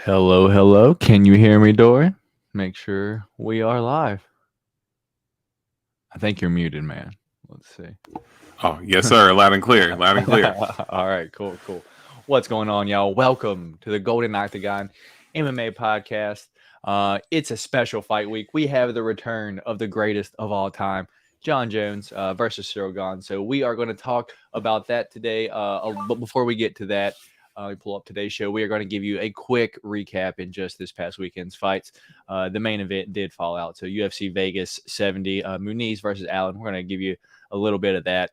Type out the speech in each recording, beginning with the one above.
Hello, hello. Can you hear me, Dory? Make sure we are live. I think you're muted, man. Let's see. Oh, yes, sir. Loud and clear. Loud and clear. All right, cool. What's going on, y'all? Welcome to the Golden Octagon MMA podcast. It's a special fight week. We have the return of the greatest of all time, John Jones versus Gane. So we are going to talk about that today. But before we get to that, let me pull up today's show. We are going to give you a quick recap in just this past weekend's fights. The main event did fall out. So UFC Vegas 70, Muniz versus Allen. We're going to give you a little bit of that.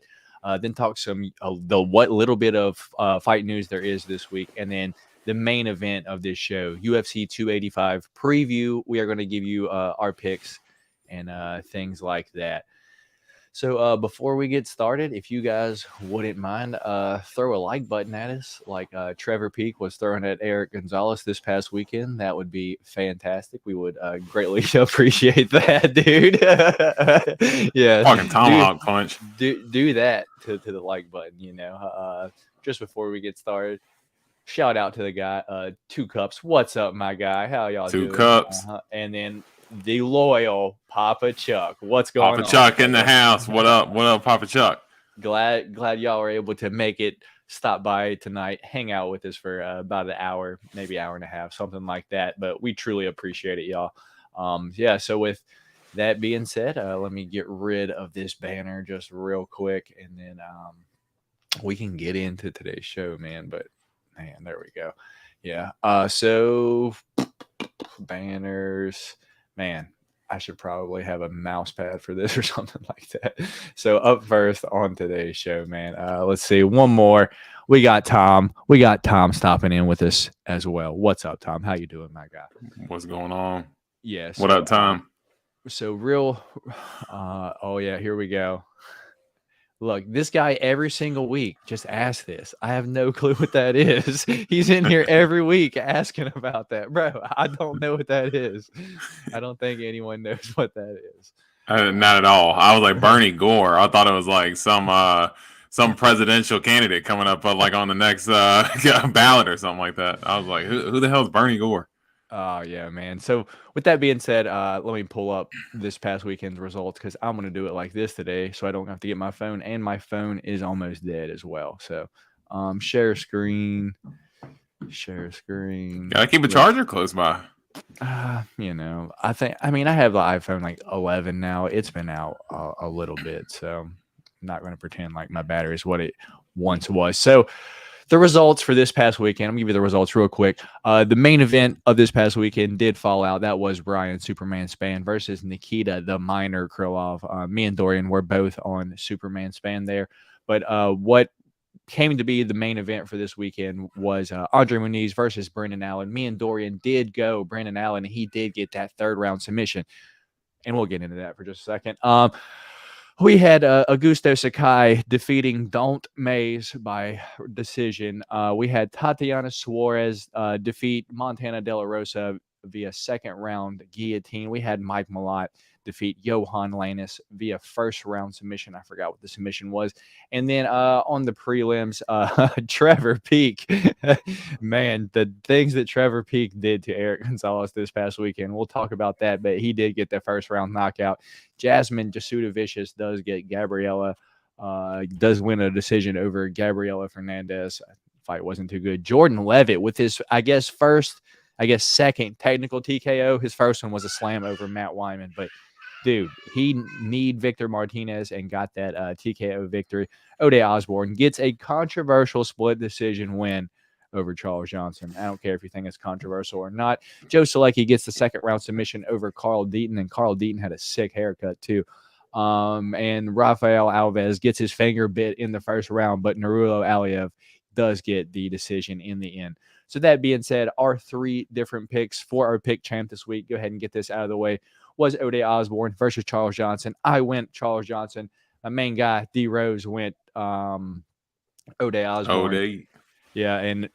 Then talk some what little bit of fight news there is this week. And then the main event of this show, UFC 285 preview. We are going to give you our picks and things like that. So before we get started, if you guys wouldn't mind, throw a like button at us like Trevor Peak was throwing at Eric Gonzalez this past weekend. That would be fantastic. We would greatly appreciate that, dude. Yeah. Fucking tomahawk punch. Do that to the like button, you know. Just before we get started, shout out to the guy, Two Cups. What's up, my guy? How y'all doing? Two Cups. And then the loyal Papa Chuck. What's going on? Papa Chuck in the house. What up? What up, Papa Chuck? Glad y'all were able to make it. Stop by tonight, hang out with us for about an hour, maybe hour and a half, something like that. But we truly appreciate it, y'all. Yeah. So with that being said, let me get rid of this banner just real quick, and then we can get into today's show, man. But man, there we go. Yeah. So banners. Man, I should probably have a mouse pad for this or something like that. So up first on today's show, man, let's see. One more. We got Tom. We got Tom stopping in with us as well. What's up, Tom? How you doing, my guy? What's going on? Yes. What up, Tom? So real. Oh yeah, here we go. Look, this guy every single week just asks this. I have no clue what that is. He's in here every week asking about that. Bro, I don't know what that is. I don't think anyone knows what that is. Not at all. I was like Bernie Gore. I thought it was like some presidential candidate coming up like on the next ballot or something like that. I was like, who the hell is Bernie Gore? Oh, yeah, man. So with that being said, let me pull up this past weekend's results because I'm going to do it like this today so I don't have to get my phone. And my phone is almost dead as well. So share screen. Gotta keep a charger close by. You know, I have the iPhone like 11 now. It's been out a little bit. So I'm not going to pretend like my battery is what it once was. So the results for this past weekend, I'm going to give you the results real quick. The main event of this past weekend did fall out. That was Brian Superman Span versus Nikita the Miner Krylov. Me and Dorian were both on Superman Span there. But what came to be the main event for this weekend was Andre Muniz versus Brendan Allen. Me and Dorian did go Brendan Allen. He did get that third round submission. And we'll get into that for just a second. We had Augusto Sakai defeating Don't Mays by decision. We had Tatiana Suarez defeat Montana De La Rosa via second round guillotine. We had Mike Malott defeat Johan Lannis via first round submission. I forgot what the submission was. And then on the prelims, Trevor Peak. Man, the things that Trevor Peak did to Eric Gonzalez this past weekend, we'll talk about that, but he did get the first round knockout. Jasmine Jasudavicius does get Gabriella, does win a decision over Gabriela Fernandez. Fight wasn't too good. Jordan Levitt with his, second technical TKO. His first one was a slam over Matt Wyman, but dude, he need Victor Martinez and got that TKO victory. Ode Osborne gets a controversial split decision win over Charles Johnson. I don't care if you think it's controversial or not. Joe Solecki gets the second round submission over Carl Deaton, and Carl Deaton had a sick haircut too. And Rafael Alves gets his finger bit in the first round, but Narulo Aliev does get the decision in the end. So that being said, our three different picks for our pick champ this week, go ahead and get this out of the way, was Ode Osborne versus Charles Johnson. I went Charles Johnson. My main guy, D Rose, went Ode Osborne. Yeah, and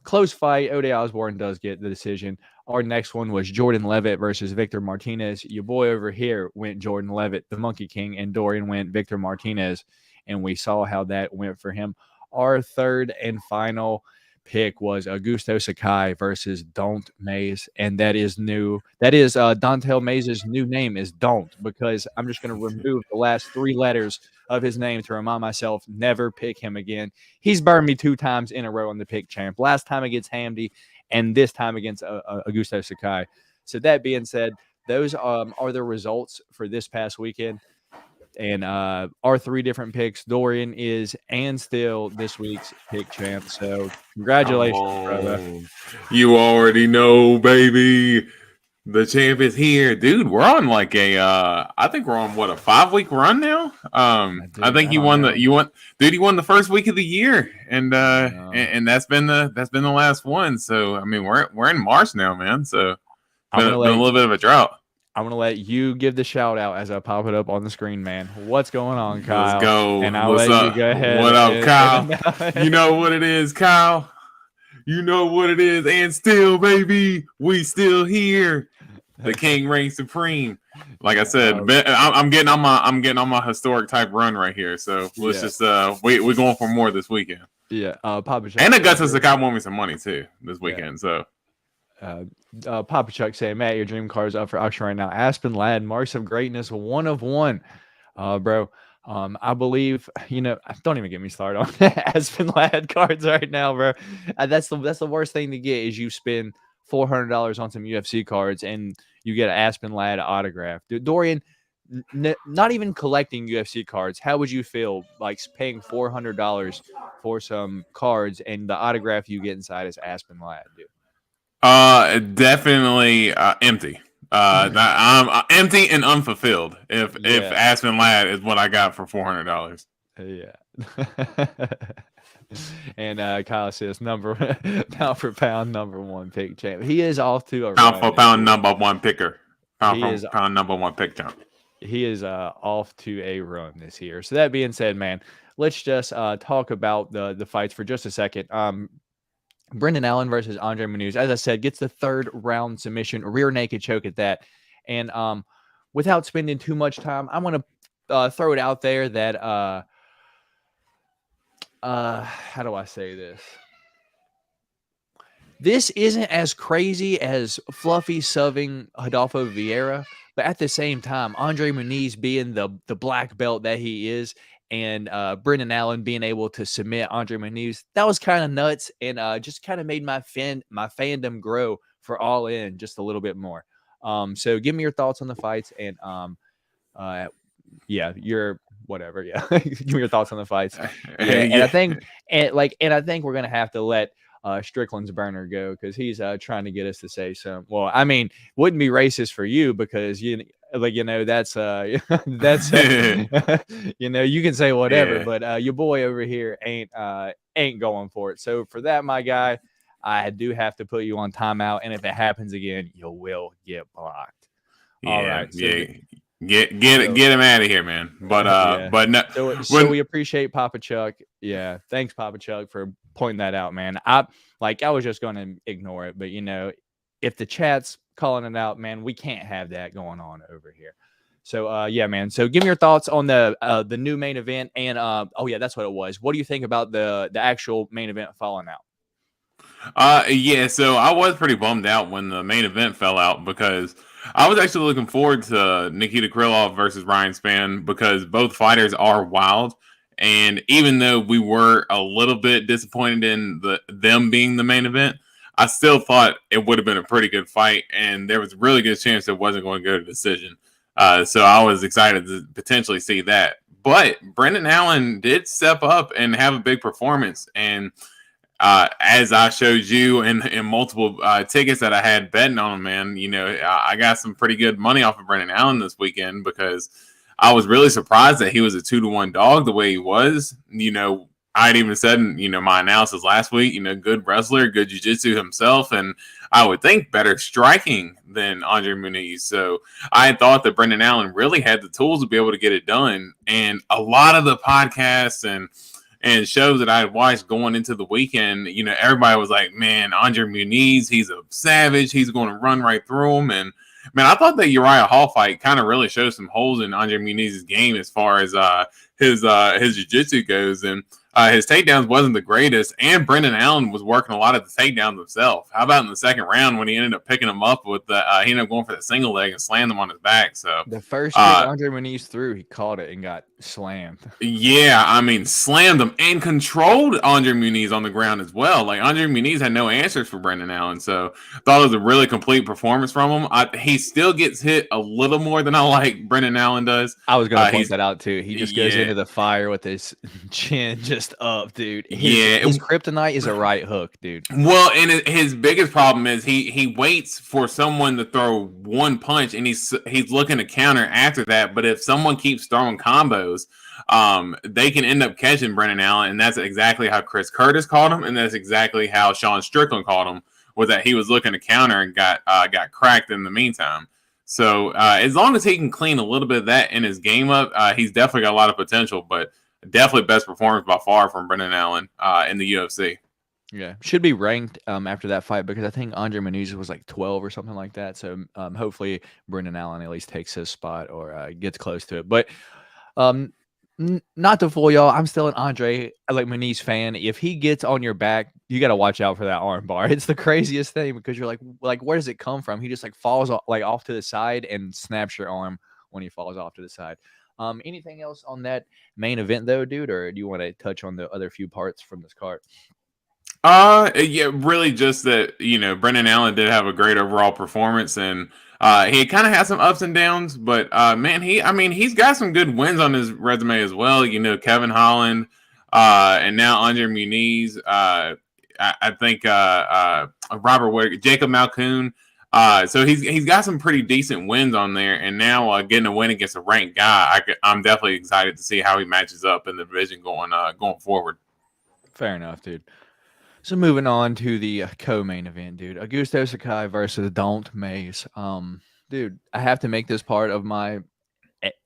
close fight. Ode Osborne does get the decision. Our next one was Jordan Levitt versus Victor Martinez. Your boy over here went Jordan Levitt, the Monkey King, and Dorian went Victor Martinez, and we saw how that went for him. Our third and final pick was Augusto Sakai versus Don't Mays, and that is new. That is Dontel Mays' new name is Don't, because I'm just going to remove the last 3 letters of his name to remind myself never pick him again. He's burned me 2 times in a row on the pick champ. Last time against Hamdy, and this time against Augusto Sakai. So that being said, those are the results for this past weekend. And our 3 different picks, Dorian is and still this week's pick champ. So congratulations, brother. You already know, baby. The champ is here, dude. We're on like I think we're on what, a 5-week run now. I think you won the first week of the year, and that's been the last one. So I mean, we're in March now, man. So been a little bit of a drought. I'm going to let you give the shout out as I pop it up on the screen, man. What's going on, Kyle? Let's go. And I'll let you go ahead. What up, Kyle? You know what it is, Kyle. You know what it is. And still, baby, we still here. The king reigns supreme. Like I said, I'm getting on my historic type run right here. So let's just we're going for more this weekend. Yeah, Papa Chuck. And Augusto Sakai won me some money too this weekend. So Papa Chuck saying, Matt, your dream card is up for auction right now. Aspen Ladd, Marks of Greatness, 1 of 1. Bro, I believe, don't even get me started on Aspen Ladd cards right now, bro. That's the worst thing to get is you spend $400 on some UFC cards and you get an Aspen Ladd autograph. Dude, Dorian, not even collecting UFC cards, how would you feel like paying $400 for some cards and the autograph you get inside is Aspen Ladd, dude? Definitely empty. I'm empty and unfulfilled. If Aspen Ladd is what I got for $400. Yeah. And Kyle says pound for pound number 1 pick champ. He is off to a pound for pound number 1 picker. Pound for pound number 1 pick champ. He is off to a run this year. So that being said, man, let's just talk about the fights for just a second. Brendan Allen versus Andre Muniz, as I said, gets the 3rd round submission, rear naked choke at that. And without spending too much time, I want to throw it out there that how do I say this? This isn't as crazy as Fluffy subbing Adolfo Vieira, but at the same time, Andre Muniz being the black belt that he is, and Brendan Allen being able to submit Andre Muniz, that was kind of nuts, and just kind of made my fandom grow for All In just a little bit more. So give me your thoughts on the fights, and your whatever, give me your thoughts on the fights. And I think we're gonna have to let Strickland's burner go because he's trying to get us to say some. Well, I mean, wouldn't be racist for you because that's you can say whatever, but your boy over here ain't going for it. So for that, my guy, I do have to put you on timeout, and if it happens again, you will get blocked. All right. So Get him out of here, man. But no. So we appreciate Papa Chuck. Yeah, thanks, Papa Chuck, for pointing that out, man. I was just going to ignore it, but if the chat's calling it out, man, we can't have that going on over here. So man. So give me your thoughts on the new main event, and that's what it was. What do you think about the actual main event falling out? So I was pretty bummed out when the main event fell out because I was actually looking forward to Nikita Krylov versus Ryan Spann because both fighters are wild. And even though we were a little bit disappointed in them being the main event, I still thought it would have been a pretty good fight. And there was a really good chance it wasn't going to go to decision. So I was excited to potentially see that. But Brendan Allen did step up and have a big performance. And as I showed you in multiple tickets that I had betting on him, man, I got some pretty good money off of Brendan Allen this weekend because I was really surprised that he was a 2-1 dog the way he was. I'd even said in my analysis last week, good wrestler, good jiu-jitsu himself, and I would think better striking than Andre Muniz. So I thought that Brendan Allen really had the tools to be able to get it done. And a lot of the podcasts and shows that I had watched going into the weekend, everybody was like, man, Andre Muniz, he's a savage. He's going to run right through him. And, man, I thought that Uriah Hall fight kind of really showed some holes in Andre Muniz's game as far as his jiu-jitsu goes. And his takedowns wasn't the greatest, and Brendan Allen was working a lot of the takedowns himself. How about in the second round when he ended up picking him up with the he ended up going for the single leg and slammed him on his back? So The first kick Andre Muniz threw, he caught it and got slammed. Yeah, I mean, slammed him and controlled Andre Muniz on the ground as well. Like Andre Muniz had no answers for Brendan Allen, so thought it was a really complete performance from him. He still gets hit a little more than I like Brendan Allen does. I was going to point that out too. He just goes into the fire with his chin just up, dude. His kryptonite is a right hook, dude. Well, and his biggest problem is he waits for someone to throw one punch, and he's looking to counter after that. But if someone keeps throwing combos, they can end up catching Brendan Allen, and that's exactly how Chris Curtis caught him, and that's exactly how Sean Strickland caught him. Was that he was looking to counter and got cracked in the meantime. So as long as he can clean a little bit of that in his game up, he's definitely got a lot of potential. But definitely best performance by far from Brendan Allen in the UFC. Yeah, should be ranked after that fight because I think Andre Muniz was like 12 or something like that. So hopefully Brendan Allen at least takes his spot or gets close to it. But not to fool y'all, I'm still an Andre Muniz fan. If he gets on your back, you got to watch out for that arm bar. It's the craziest thing because you're like, where does it come from? He just like falls off to the side and snaps your arm when he falls off to the side. Anything else on that main event though, dude, or do you want to touch on the other few parts from this card? Yeah, really just that, Brendan Allen did have a great overall performance, and he kind of had some ups and downs, but man, he's got some good wins on his resume as well. Kevin Holland, and now Andre Muniz. I think Robert Whittaker, Jacob Malkoun. So he's got some pretty decent wins on there, and now getting a win against a ranked guy, I'm definitely excited to see how he matches up in the division going forward. Fair enough, dude. So moving on to the co-main event, dude. Augusto Sakai versus Don't Mays. Dude, I have to make this part of my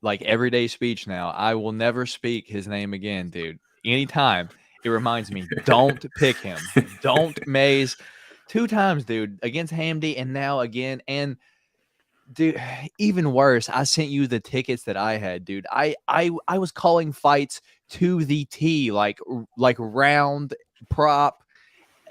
everyday speech now. I will never speak his name again, dude. Anytime it reminds me, don't pick him. Don't Mays. 2 times, dude, against Hamdy and now again. And dude, even worse, I sent you the tickets that I had, dude. I was calling fights to the T, like round prop.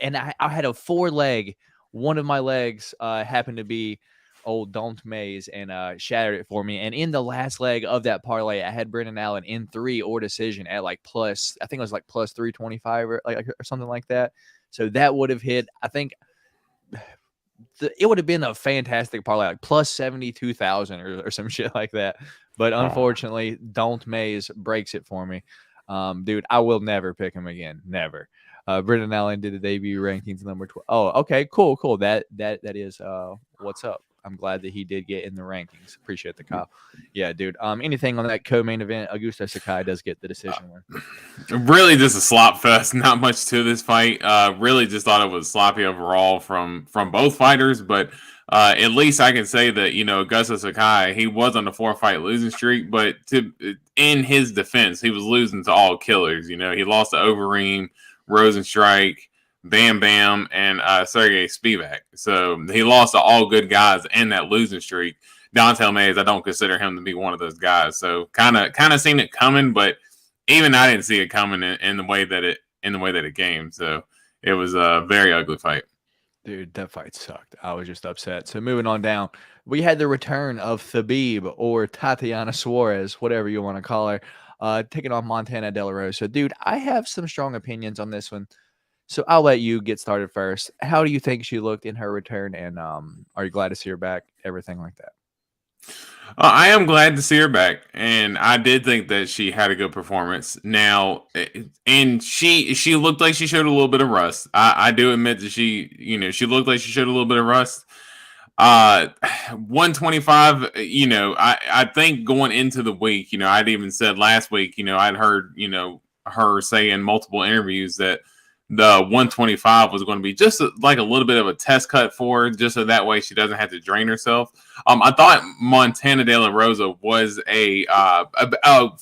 And I had a 4-leg. One of my legs happened to be old Don't Mays and shattered it for me. And in the last leg of that parlay, I had Brendan Allen in 3 or decision at plus, I think it was plus 325 or something like that. So that would have hit, I think it would have been a fantastic parlay, plus 72,000 or some shit like that. But unfortunately, Don't Mays breaks it for me. Dude, I will never pick him again. Never. Brendan Allen did the debut rankings number 12. Oh, okay, cool. That is what's up. I'm glad that he did get in the rankings. Appreciate the call. Yeah, dude. Anything on that co-main event? Augusto Sakai does get the decision win. Really, just a slop fest. Not much to this fight. Really, just thought it was sloppy overall from both fighters. But at least I can say that Augusto Sakai, he was on a 4-fight losing streak. But in his defense, he was losing to all killers. He lost to Overeem, Rosenstrike, Bam Bam, and Sergey Spivak. So he lost to all good guys in that losing streak. Dontel Mays, I don't consider him to be one of those guys. So kind of seen it coming, but even I didn't see it coming in the way that it came. So it was a very ugly fight. Dude, that fight sucked. I was just upset. So moving on down, we had the return of Thabib or Tatiana Suarez, whatever you want to call her, taking on Montana De La Rosa. Dude, I have some strong opinions on this one. So I'll let you get started first. How do you think she looked in her return? And are you glad to see her back? Everything like that. I am glad to see her back. And I did think that she had a good performance. Now, and she looked like she showed a little bit of rust. I do admit that she looked like she showed a little bit of rust. 125, I think going into the week, I'd even said last week, I'd heard, her say in multiple interviews that the 125 was going to be just like a little bit of a test cut for her, just so that way she doesn't have to drain herself. I thought Montana De La Rosa was a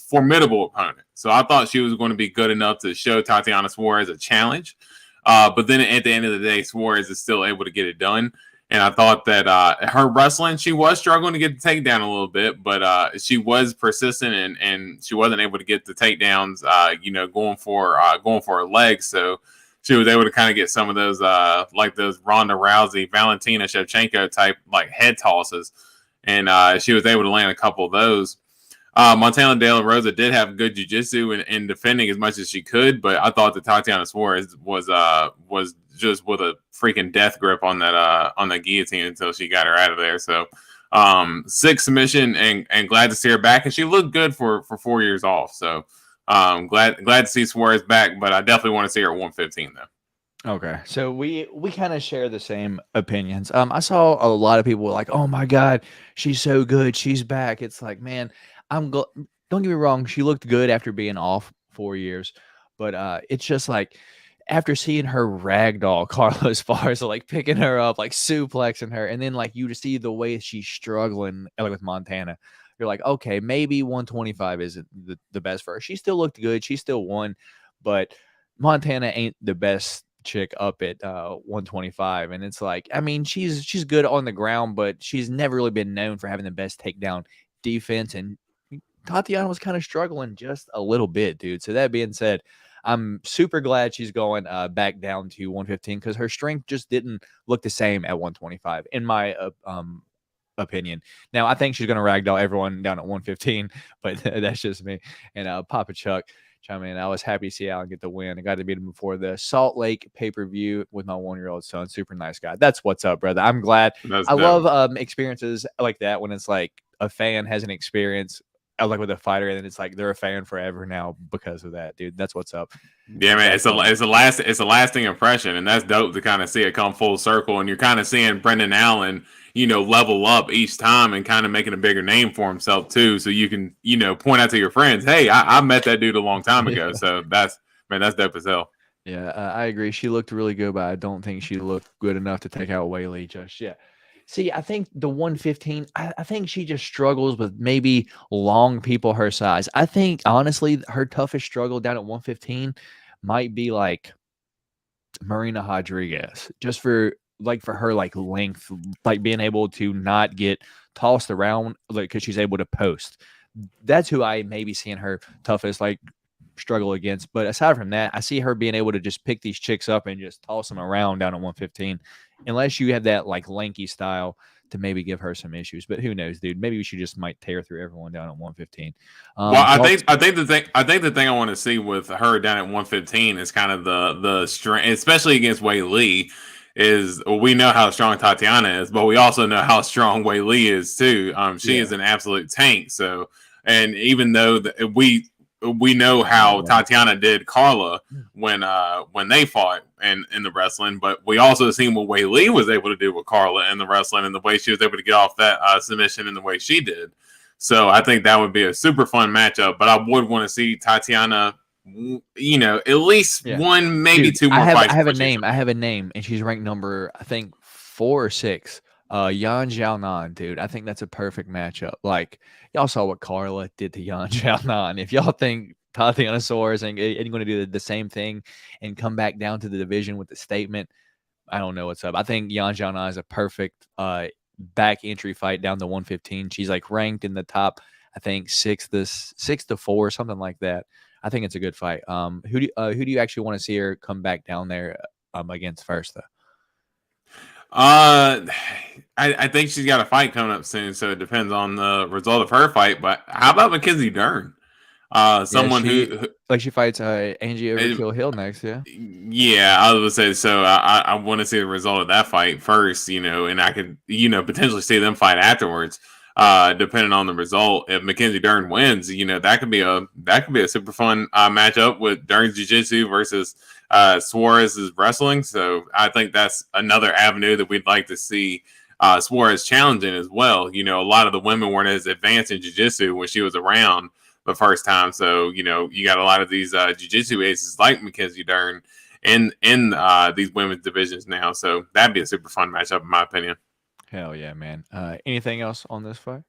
formidable opponent. So I thought she was going to be good enough to show Tatiana Suarez a challenge. But then at the end of the day, Suarez is still able to get it done. And I thought that her wrestling, she was struggling to get the takedown a little bit, but she was persistent and she wasn't able to get the takedowns, going for her legs. So she was able to kind of get some of those like those Ronda Rousey, Valentina Shevchenko type like head tosses. And she was able to land a couple of those. Montana De La Rosa did have good jiu-jitsu in defending as much as she could, but I thought that Tatiana Suarez was just with a freaking death grip on that guillotine until she got her out of there. So 6 submission and glad to see her back, and she looked good for 4 years off. So glad to see Suarez back, but I definitely want to see her at 115 though. Okay, so we kind of share the same opinions. I saw a lot of people like, "Oh my God, she's so good, she's back." It's like, man, don't get me wrong, she looked good after being off 4 years, but it's just like after seeing her ragdoll Carlos Esparza, like picking her up, like suplexing her, and then like you to see the way she's struggling like with Montana. You're like, okay, maybe 125 isn't the best for her. She still looked good, she still won, but Montana ain't the best chick up at 125, and it's like, I mean, she's good on the ground, but she's never really been known for having the best takedown defense, and Tatiana was kind of struggling just a little bit, dude. So that being said, I'm super glad she's going back down to 115 because her strength just didn't look the same at 125 in my opinion. Now I think she's going to ragdoll everyone down at 115, but that's just me. And Papa Chuck chime in. I was happy to see Alan get the win. I got to meet him before the Salt Lake pay-per-view with my 1-year-old son. Super nice guy. That's what's up, brother. I'm glad. I love experiences like that when it's like a fan has an experience like with a fighter, and then it's like they're a fan forever now because of that, dude. That's what's up. Yeah, man, it's a lasting impression, and that's dope to kind of see it come full circle. And you're kind of seeing Brendan Allen, level up each time and kind of making a bigger name for himself too. So you can, point out to your friends, hey, I met that dude a long time ago. Yeah. So that's dope as hell. Yeah, I agree. She looked really good, but I don't think she looked good enough to take out Weili just yet. See, I think the 115, I think she just struggles with maybe long people her size. I think, honestly, her toughest struggle down at 115 might be like Marina Rodriguez, just for her like length, like being able to not get tossed around, like because she's able to post. That's who I may be seeing her toughest like struggle against. But aside from that, I see her being able to just pick these chicks up and just toss them around down at 115. Unless you have that like lanky style to maybe give her some issues, but who knows, dude? Maybe she just might tear through everyone down at 115. Well, I think the thing I want to see with her down at 115 is kind of the strength, especially against Weili. Is we know how strong Tatiana is, but we also know how strong Weili is too. She is an absolute tank. So, and even though we know how Tatiana did Carla when they fought in the wrestling, but we also seen what Weili was able to do with Carla in the wrestling and the way she was able to get off that submission in the way she did. So I think that would be a super fun matchup, but I would want to see Tatiana, at least one, maybe two more fights. I have a name, and she's ranked number, I think, 4 or 6. Yan Xiaonan, dude. I think that's a perfect matchup. Like, y'all saw what Carla did to Yan Xiaonan. If y'all think Tatiana Suarez ain't going to do the same thing and come back down to the division with the statement, I don't know what's up. I think Yan Xiaonan is a perfect back entry fight down to 115. She's like ranked in the top, I think 6 to 4, something like that. I think it's a good fight. Who do you actually want to see her come back down there against first though? I think she's got a fight coming up soon, so it depends on the result of her fight. But how about Mackenzie Dern? Someone who she fights Angie Overkill Hill next, yeah. Yeah, I was gonna say. So I want to see the result of that fight first, and I could, potentially see them fight afterwards. Depending on the result, if Mackenzie Dern wins, that could be a super fun matchup with Dern's jiu-jitsu versus Suarez's wrestling. So I think that's another avenue that we'd like to see Suarez challenging as well. A lot of the women weren't as advanced in jiu-jitsu when she was around the first time. So, you got a lot of these jiu-jitsu aces like Mackenzie Dern in these women's divisions now. So that'd be a super fun matchup in my opinion. Hell yeah, man. Anything else on this fight?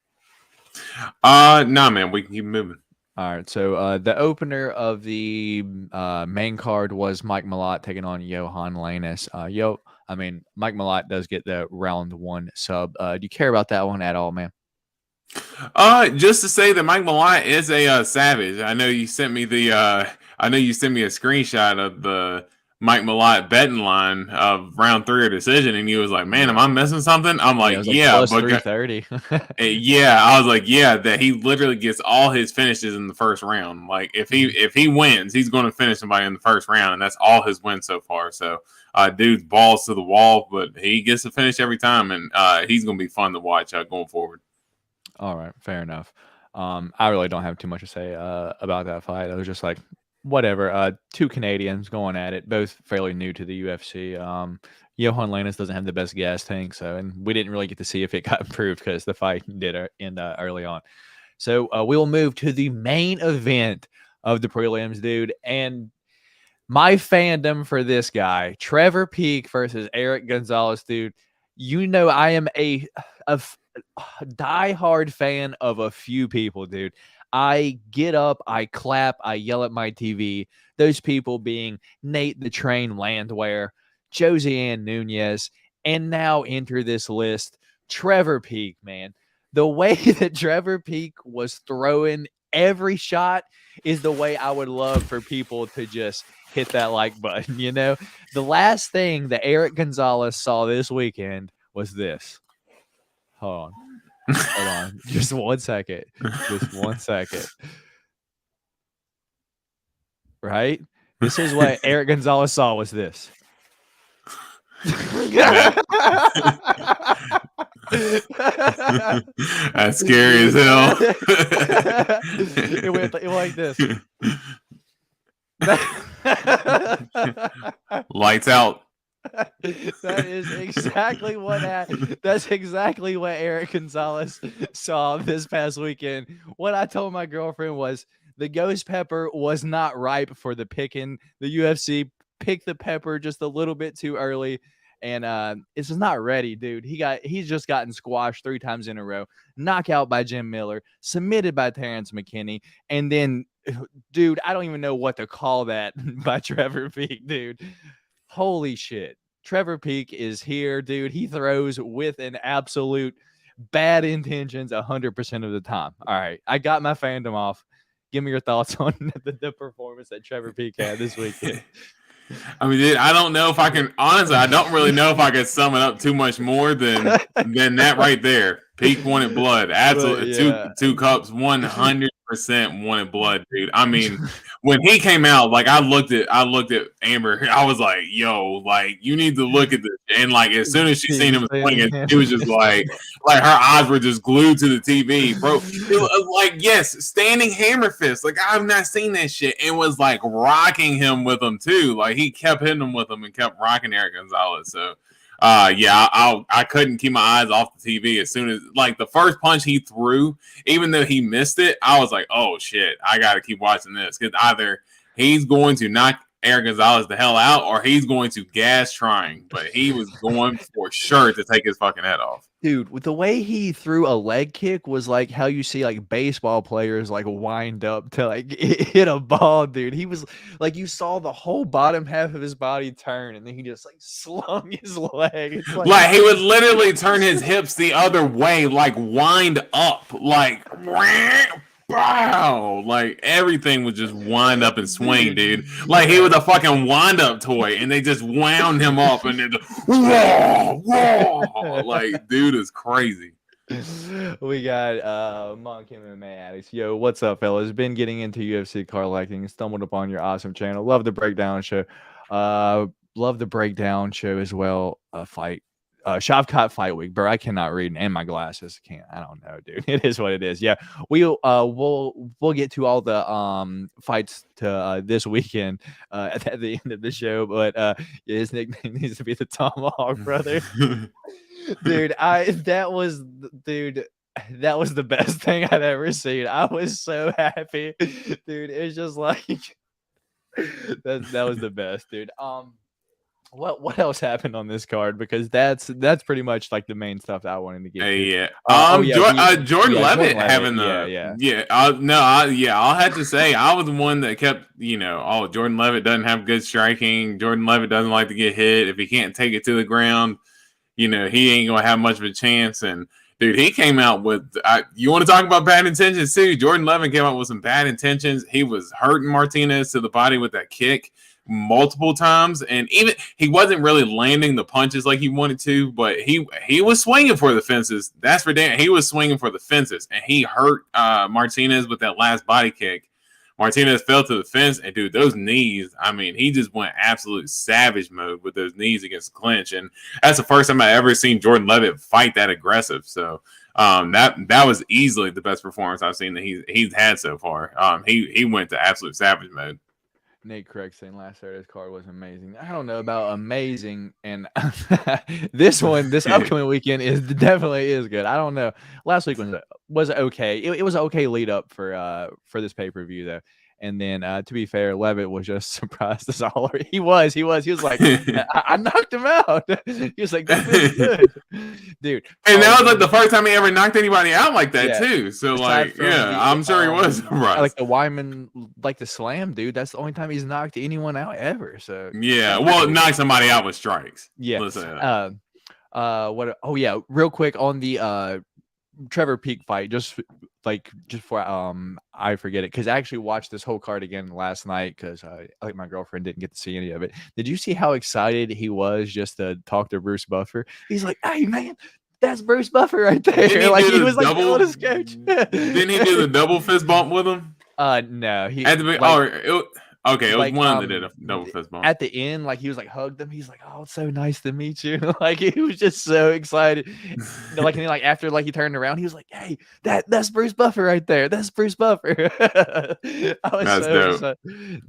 No, man. We can keep moving. All right. So the opener of the main card was Mike Malott taking on Johan Lainus. I mean, Mike Malott does get the round 1 sub. Do you care about that one at all, man? Just to say that Mike Malott is a savage. I know you sent me a screenshot of the Mike Malott betting line of round 3 or decision, and he was like, "Man, am I missing something?" I'm like, it was "Yeah, plus but 330. yeah." I was like, "Yeah, that he literally gets all his finishes in the first round. Like if he wins, he's going to finish somebody in the first round, and that's all his wins so far. So, dude's balls to the wall, but he gets to finish every time, and he's going to be fun to watch going forward." All right, fair enough. I really don't have too much to say about that fight. I was just like, whatever. 2 Canadians going at it, both fairly new to the UFC. Johan Lannis doesn't have the best gas tank, so and we didn't really get to see if it got improved because the fight did end early on. So we will move to the main event of the prelims, dude. And my fandom for this guy, Trevor Peek versus Eric Gonzalez, dude. You know I am a diehard fan of a few people, dude. I get up, I clap, I yell at my TV. Those people being Nate the Train Landwehr, Josiane Nunez, and now enter this list, Trevor Peek, man. The way that Trevor Peek was throwing every shot is the way I would love for people to just hit that like button, you know? The last thing that Eric Gonzalez saw this weekend was this. Hold on. Just 1 second. Just 1 second. Right? This is what Eric Gonzalez saw was this. That's scary as hell. It went like this. Lights out. That is exactly what that's exactly what Eric Gonzalez saw this past weekend. What I told my girlfriend was the ghost pepper was not ripe for the picking. The UFC picked the pepper just a little bit too early, and it's just not ready, dude. He's just gotten squashed 3 times in a row, knockout by Jim Miller, submitted by Terrence McKinney, and then, dude, I don't even know what to call that by Trevor Peek, dude. Holy shit. Trevor Peek is here, dude. He throws with an absolute bad intentions 100% of the time. All right. I got my fandom off. Give me your thoughts on the performance that Trevor Peek had this weekend. I mean, dude, I don't know if I can, honestly, I don't really know if I could sum it up too much more than that right there. Peek wanted blood. Absolutely. Yeah. Two cups, 100% wanted blood, dude. I mean, when he came out, like I looked at Amber, I was like, yo, like you need to look at this. And like as soon as she seen him swinging, it was just like her eyes were just glued to the TV, bro. It was like, yes, standing hammer fist. Like I've not seen that shit. And was like rocking him with them too. Like he kept hitting him with him and kept rocking Eric Gonzalez. So yeah, I couldn't keep my eyes off the TV as soon as like the first punch he threw, even though he missed it, I was like, oh shit, I got to keep watching this because either he's going to knock Eric Gonzalez the hell out or he's going to gas trying, but he was going for sure to take his fucking head off. Dude, with the way he threw a leg kick was like how you see like baseball players like wind up to like hit a ball, dude. He was like you saw the whole bottom half of his body turn and then he just like slung his leg. It's like he would literally turn his hips the other way, like wind up, like wow, like everything would just wind up and swing, dude. Like he was a fucking wind up toy, and they just wound him up, and then whoa, like dude is crazy. We got Monk MMA addicts. Yo, what's up, fellas? Been getting into UFC car liking, stumbled upon your awesome channel. Love the breakdown show. Love the breakdown show as well. Fight. Shavkat Fight Week, bro. I cannot read and my glasses can't. I don't know, dude. It is what it is. Yeah, we'll get to all the fights to this weekend at the end of the show. But his nickname needs to be the Tomahawk brother, dude. That was the best thing I'd ever seen. I was so happy, dude. It's just like that was the best, dude. what else happened on this card? Because that's pretty much like the main stuff that I wanted to get to. Yeah. Oh yeah, Jordan Jordan Levitt Levitt. having Yeah, the yeah. I'll have to say I was the one that kept, oh, Jordan Levitt doesn't have good striking. Jordan Levitt doesn't like to get hit. If he can't take it to the ground, he ain't gonna have much of a chance. And dude, he came out with you want to talk about bad intentions too. Jordan Levitt came out with some bad intentions. He was hurting Martinez to the body with that kick multiple times, and even he wasn't really landing the punches like he wanted to, but he was swinging for the fences. That's for damn. He was swinging for the fences, and he hurt Martinez with that last body kick. Martinez fell to the fence, and dude, those knees, I mean, he just went absolute savage mode with those knees against the clinch. And that's the first time I ever seen Jordan Levitt fight that aggressive. So that was easily the best performance I've seen that he's had so far. He went to absolute savage mode. Nate Craig saying last Saturday's card was amazing. I don't know about amazing, and this upcoming weekend definitely is good. I don't know. Last week was okay. It was an okay lead up for this pay-per-view though. And then to be fair, Levitt was just surprised us all. He was like, I knocked him out. He was like, that feels good, dude. And that was like the first time he ever knocked anybody out like that too. So like, I'm sure he was surprised. Like the Wyman, like the slam, dude. That's the only time he's knocked anyone out ever. So yeah, well, knock somebody out with strikes. Yeah. Real quick on the Trevor Peak fight, just for I forget it, because I actually watched this whole card again last night because like my girlfriend didn't get to see any of it. Did you see how excited he was just to talk to Bruce Buffer? He's like, "Hey man, that's Bruce Buffer right there." He was like telling his coach. Didn't he do the double fist bump with him? No, he at the okay, it was one of them that did a double fist bump. At the end, like he was like hugged him. He's like, "Oh, it's so nice to meet you." Like he was just so excited. And then, after he turned around, he was like, "Hey, that's Bruce Buffer right there. That's Bruce Buffer." That's dope.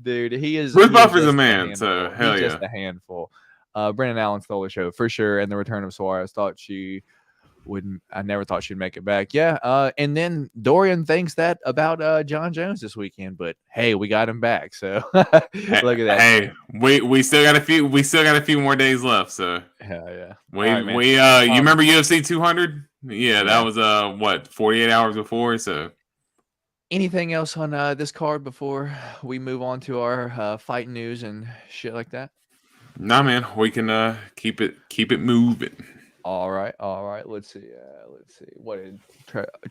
Dude, he is. Bruce Buffer's a man, so hell yeah. Just a handful. Brennan Allen stole the show for sure, and the return of Suarez. I never thought she'd make it back. Yeah. And then Dorian thinks that about John Jones this weekend, but hey, we got him back. So look at that. Hey, we still got a few more days left. So hell yeah. You remember UFC 200? Yeah, that was 48 hours before. So anything else on this card before we move on to our fight news and shit like that? Nah, man, we can keep it moving. All right. Let's see. What did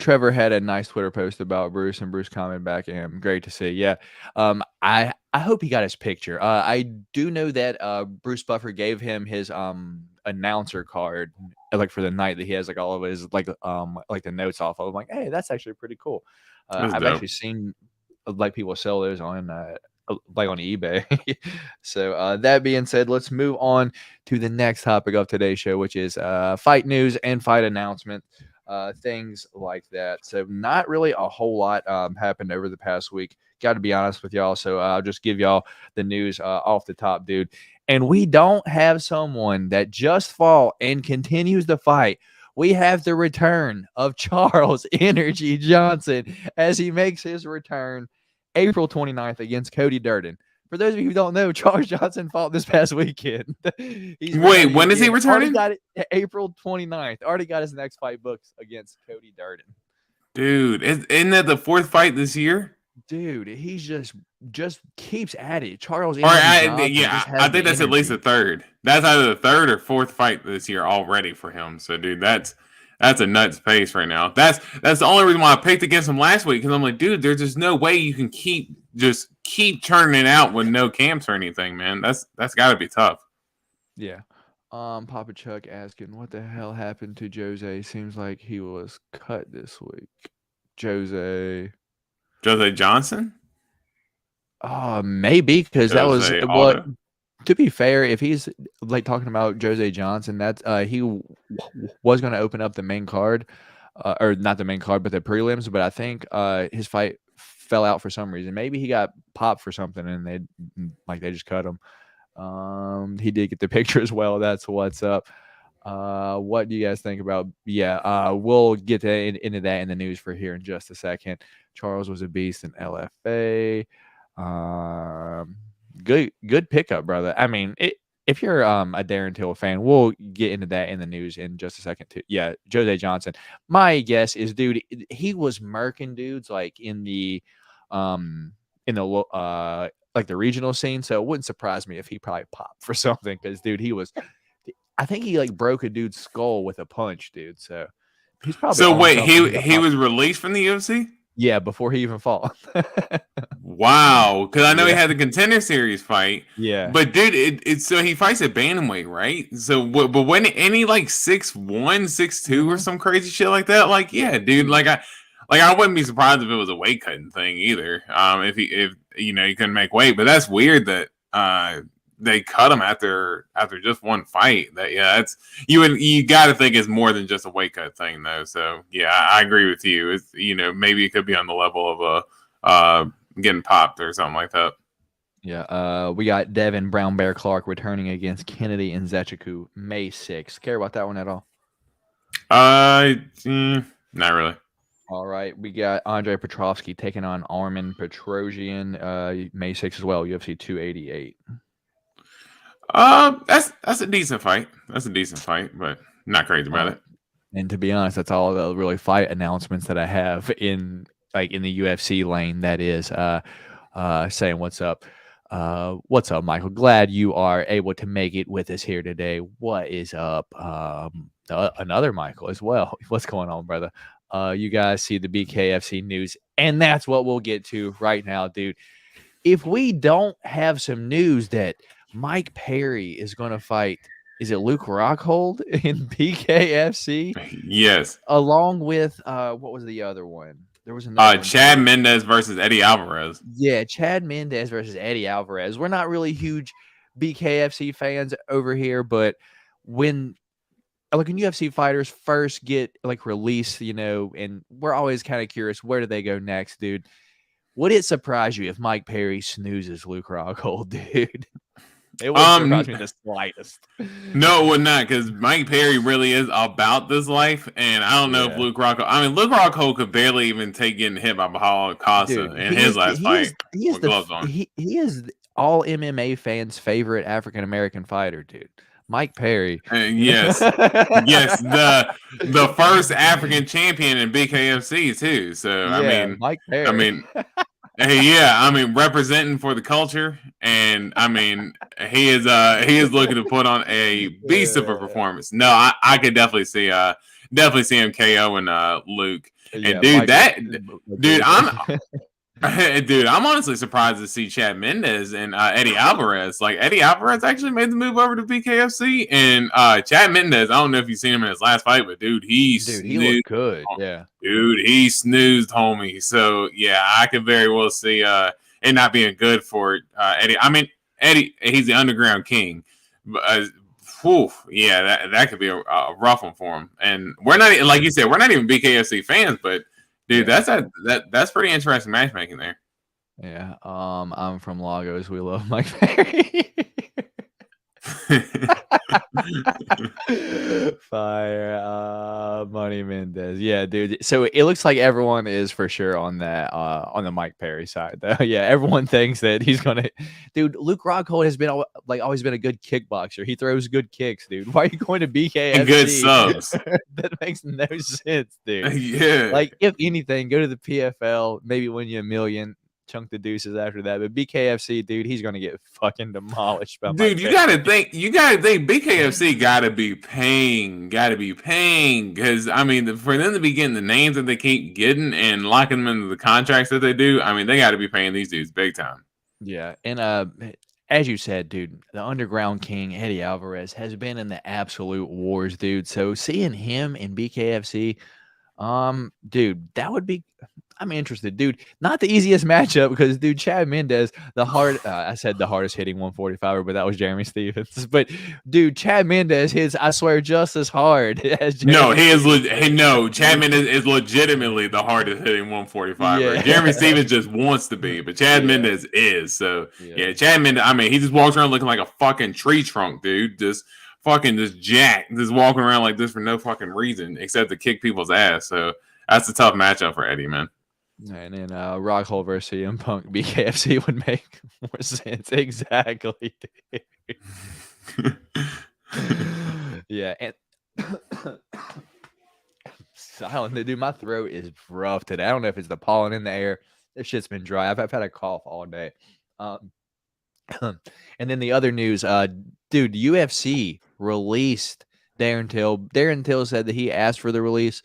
Trevor had a nice Twitter post about Bruce, and Bruce commented back at him. Great to see. Yeah. I hope he got his picture. I do know that Bruce Buffer gave him his announcer card for the night that he has all of his the notes off of. I'm like, hey, that's actually pretty cool. I've actually seen people sell those on on eBay. So that being said, let's move on to the next topic of today's show, which is fight news and fight announcement, things like that. So not really a whole lot happened over the past week, got to be honest with y'all. So I'll just give y'all the news off the top, dude. And we don't have someone that just fought and continues to fight. We have the return of Charles Energy Johnson as he makes his return April 29th against Cody Durden. For those of you who don't know, Charles Johnson fought this past weekend. Wait, when is he returning? Got it April 29th. Already got his next fight booked against Cody Durden. Dude, isn't that the fourth fight this year? Dude, he's just keeps at it. Charles. I think that's at least the third. That's either the third or fourth fight this year already for him. So, dude, that's a nuts pace right now. That's the only reason why I picked against him last week, because I'm like, dude, there's just no way you can keep churning it out with no camps or anything, man. That's got to be tough. Yeah. Papa Chuck asking, what the hell happened to Jose? Seems like he was cut this week. Jose Johnson? Maybe, because that was what. To be fair, if he's talking about Jose Johnson, that's he was going to open up the main card, or not the main card, but the prelims. But I think his fight fell out for some reason. Maybe he got popped for something, and they just cut him. He did get the picture as well. That's what's up. What do you guys think about? Yeah, we'll get into that in the news for here in just a second. Charles was a beast in LFA. Good pickup, brother. I mean, if you're a Darren Till fan, we'll get into that in the news in just a second too. Yeah, Jose Johnson. My guess is, dude, he was murking dudes like in the like the regional scene. So it wouldn't surprise me if he probably popped for something because, dude, he was. I think he like broke a dude's skull with a punch, dude. So he's probably So on wait, something. he was released from the UFC? Yeah, before he even fought. Wow, because I know he Yeah. had the Contender Series fight. Yeah. But dude, it's so he fights at bantamweight, right? So, but when any like 6'1", 6'2", or some crazy shit like that, like yeah, dude, like I wouldn't be surprised if it was a weight cutting thing either. If he couldn't make weight, but that's weird that they cut him after just one fight. That that's you got to think it's more than just a weight cut thing though. So yeah, I agree with you. It's maybe it could be on the level of getting popped or something like that. Yeah, we got Devin Brown Bear Clark returning against Kennedy and Zechiku May 6th. Care about that one at all? Not really. All right, we got Andre Petrovsky taking on Armin Petrosian May 6th as well, UFC 288. That's a decent fight. That's a decent fight, but not crazy about it. And to be honest, that's all the really fight announcements that I have in the UFC lane. That is saying what's up. What's up, Michael? Glad you are able to make it with us here today. What is up? Another Michael as well. What's going on, brother? You guys see the BKFC news, and that's what we'll get to right now, dude. If we don't have some news that Mike Perry is going to fight, is it Luke Rockhold in BKFC? Yes. Along with what was the other one? There was another Chad Mendez versus Eddie Alvarez. Yeah, Chad Mendez versus Eddie Alvarez. We're not really huge BKFC fans over here, but when UFC fighters first get released, and we're always kind of curious, where do they go next, dude? Would it surprise you if Mike Perry snoozes Luke Rockhold, dude? It wouldn't surprise me the slightest. No, it would not, because Mike Perry really is about this life, and I don't know if Luke Rockhold could barely even take getting hit by Bahal Costa in his last fight. He is all MMA fans' favorite African American fighter, dude. Mike Perry. Yes. Yes, the first African champion in BKFC too. So Mike Perry. Representing for the culture, and he is looking to put on a beast of a performance. No, I could definitely see him KOing Luke. And I'm honestly surprised to see Chad Mendez and Eddie Alvarez. Like Eddie Alvarez actually made the move over to BKFC, and Chad Mendez. I don't know if you've seen him in his last fight, but he looked good. Yeah, dude, he snoozed, homie. So yeah, I could very well see it not being good for Eddie. Eddie, he's the underground king. That could be a rough one for him. And we're not, like you said, we're not even BKFC fans, but. Dude, that's pretty interesting matchmaking there. Yeah. I'm from Lagos. We love Mike Perry. Fire. Money Mendez. Yeah, dude. So it looks like everyone is for sure on that on the Mike Perry side, though. Yeah, everyone thinks that he's gonna. Dude, Luke Rockhold has been always been a good kickboxer. He throws good kicks, dude. Why are you going to BKFC? And good subs. That makes no sense, dude. Yeah. Like if anything, go to the PFL, maybe win you $1 million. Chunk the deuces after that, but BKFC, dude, he's gonna get fucking demolished by dude. You gotta think BKFC gotta be paying, because for them to be getting the names that they keep getting and locking them into the contracts that they do, they gotta be paying these dudes big time. Yeah, and as you said, dude, the underground king Eddie Alvarez has been in the absolute wars, dude. So seeing him in BKFC, dude, that would be. I'm interested, dude. Not the easiest matchup because, dude, Chad Mendez, I said the hardest hitting 145er, but that was Jeremy Stevens. But, dude, Chad Mendez hits, I swear, just as hard as Jeremy. Chad Mendez is legitimately the hardest hitting 145er. Yeah. Jeremy Stevens just wants to be, but Chad Mendez is. So, Chad Mendez, he just walks around looking like a fucking tree trunk, dude. Just jacked, just walking around like this for no fucking reason except to kick people's ass. So, that's a tough matchup for Eddie, man. And then Rockhold versus CM Punk BKFC would make more sense. Exactly. Yeah, and silent, dude. My throat is rough today. I don't know if it's the pollen in the air. This shit's been dry. I've had a cough all day. Um, and then the other news, dude, UFC released Darren Till. Darren Till said that he asked for the release,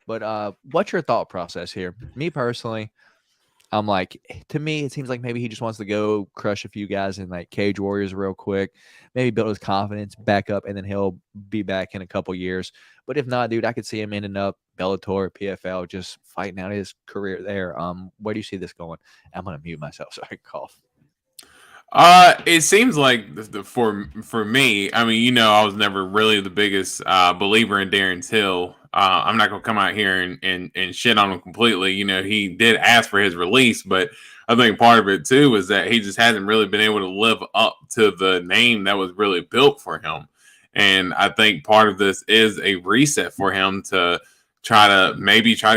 but what's your thought process here? Me personally, I'm like, to me, it seems like maybe he just wants to go crush a few guys in like Cage Warriors real quick, maybe build his confidence back up, and then he'll be back in a couple years. But if not, dude, I could see him ending up Bellator, PFL, just fighting out his career there. Where do you see this going? I'm gonna mute myself so I can cough. It seems like for me, I mean, you know, I was never really the biggest believer in Darren Till. I'm not gonna come out here and shit on him completely. You know, he did ask for his release, but I think part of it too is that he just hasn't really been able to live up to the name that was really built for him. And I think part of this is a reset for him to try to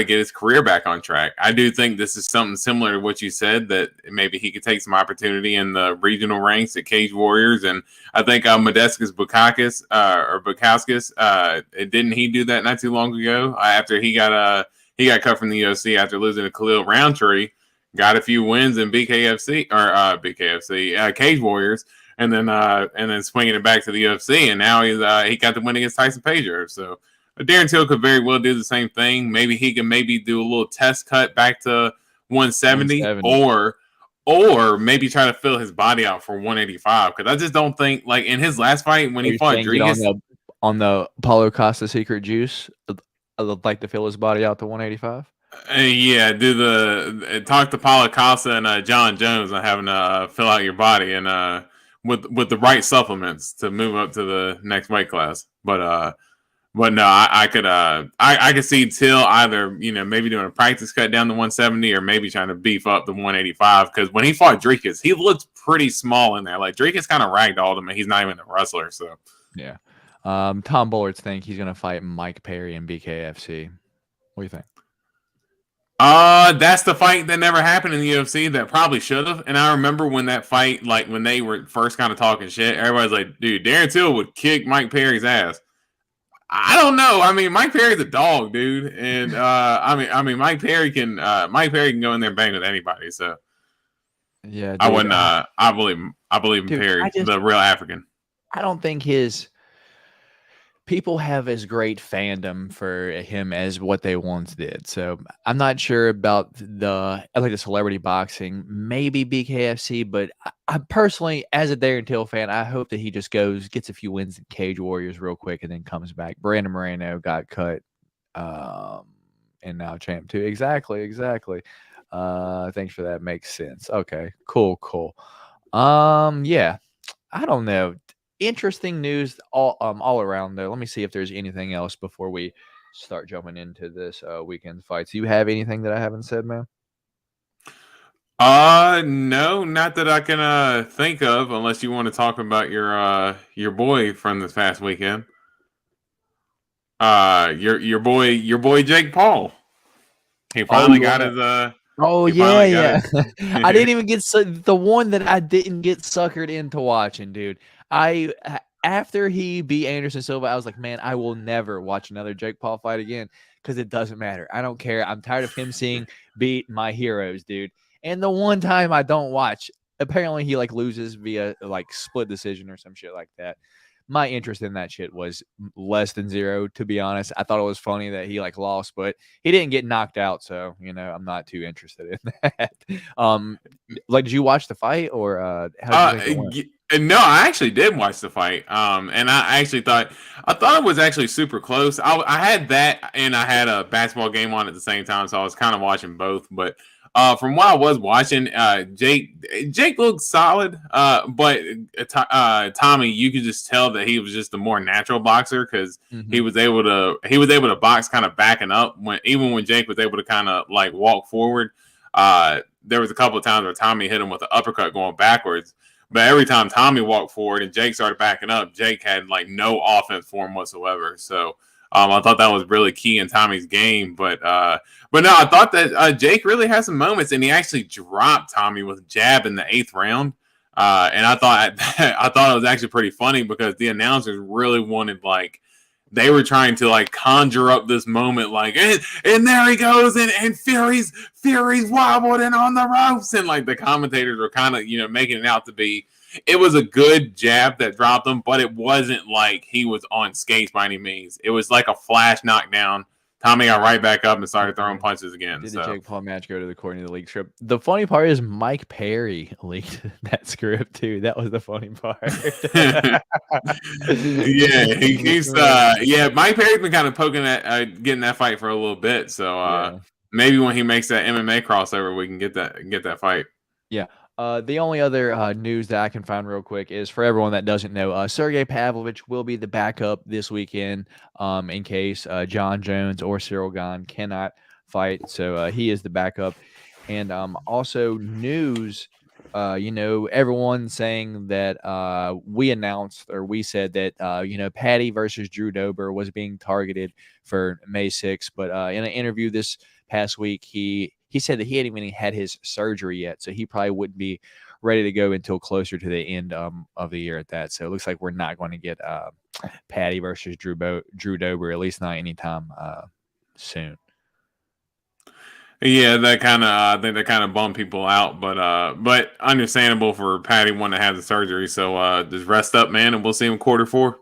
get his career back on track. I do think this is something similar to what you said, that maybe he could take some opportunity in the regional ranks at Cage Warriors. And I think Modestas Bukauskas, didn't he do that not too long ago after he got cut from the UFC after losing to Khalil Roundtree, got a few wins in Cage Warriors, and then swinging it back to the UFC, and now he got the win against Tyson Pager. So Darren Till could very well do the same thing. Maybe he can do a little test cut back to 170, or maybe try to fill his body out for 185. Because I just don't think, like in his last fight when he fought Rodriguez on the Paulo Costa secret juice, I'd like to fill his body out to 185. Yeah, talk to Paulo Costa and John Jones on having to fill out your body and with the right supplements to move up to the next weight class. But no, I could see Till either, you know, maybe doing a practice cut down to 170 or maybe trying to beef up the 185. Because when he fought Dricus, he looked pretty small in there. Like Dricus kind of ragdolled him, and he's not even a wrestler. So yeah, Tom Bullards think he's gonna fight Mike Perry in BKFC. What do you think? That's the fight that never happened in the UFC that probably should have. And I remember when that fight, like when they were first kind of talking shit, everybody's like, "Dude, Darren Till would kick Mike Perry's ass." I don't know. I mean, Mike Perry's a dog, dude, and I mean, Mike Perry can go in there and bang with anybody. So yeah, dude, I wouldn't. I believe in Perry, the real African. I don't think people have as great fandom for him as what they once did. So I'm not sure about the celebrity boxing, maybe BKFC, but I personally, as a Darren Till fan, I hope that he just gets a few wins in Cage Warriors real quick and then comes back. Brandon Moreno got cut, and now champ too. Exactly. Thanks for that. Makes sense. Okay, cool. Yeah, I don't know. Interesting news all around there. Let me see if there's anything else before we start jumping into this weekend fights. Do you have anything that I haven't said, man? No, not that I can think of, unless you want to talk about your boy from this past weekend. Your boy Jake Paul. He finally got his yeah. I didn't even get the one that I didn't get suckered into watching, dude. After he beat Anderson Silva, I was like, man, I will never watch another Jake Paul fight again because it doesn't matter. I don't care. I'm tired of him seeing beat my heroes, dude. And the one time I don't watch, apparently he like loses via like split decision or some shit like that. My interest in that shit was less than zero, to be honest. I thought it was funny that he like lost, but he didn't get knocked out, so you know I'm not too interested in that. Like, did you watch the fight or how did you think it went? No, I actually did watch the fight. And I actually thought it was actually super close. I had that and I had a basketball game on at the same time, so I was kind of watching both. But from what I was watching, Jake looked solid. But Tommy, you could just tell that he was just a more natural boxer because he was able to box kind of backing up even when Jake was able to kind of like walk forward. There was a couple of times where Tommy hit him with an uppercut going backwards. But every time Tommy walked forward and Jake started backing up, Jake had like no offense for him whatsoever. So I thought that was really key in Tommy's game. But no, I thought that Jake really had some moments, and he actually dropped Tommy with a jab in the 8th round. And I thought I thought it was actually pretty funny because the announcers really wanted like they were trying to like conjure up this moment, like and there he goes, and Fury's wobbling on the ropes, and like the commentators were kind of making it out to be. It was a good jab that dropped him, but it wasn't like he was on skates by any means. It was like a flash knockdown. Tommy got right back up and started throwing punches again. Did the Jake Paul match go to the Courtney the leak script? The funny part is Mike Perry leaked that script too. That was the funny part. Mike Perry's been kind of poking at getting that fight for a little bit. So maybe when he makes that MMA crossover, we can get that fight. Yeah. The only other news that I can find real quick is for everyone that doesn't know, Sergey Pavlovich will be the backup this weekend in case John Jones or Cyril Gane cannot fight. So he is the backup. And also news, everyone saying that we announced or we said that, Patty versus Drew Dober was being targeted for May 6th. But in an interview this past week, he said that he hadn't even had his surgery yet, so he probably wouldn't be ready to go until closer to the end of the year at that. So it looks like we're not going to get Patty versus Drew Dober, at least not anytime soon. Yeah, that kind of I think that kind of bummed people out, but understandable for Patty wanting to have the surgery. So just rest up, man, and we'll see him Q4.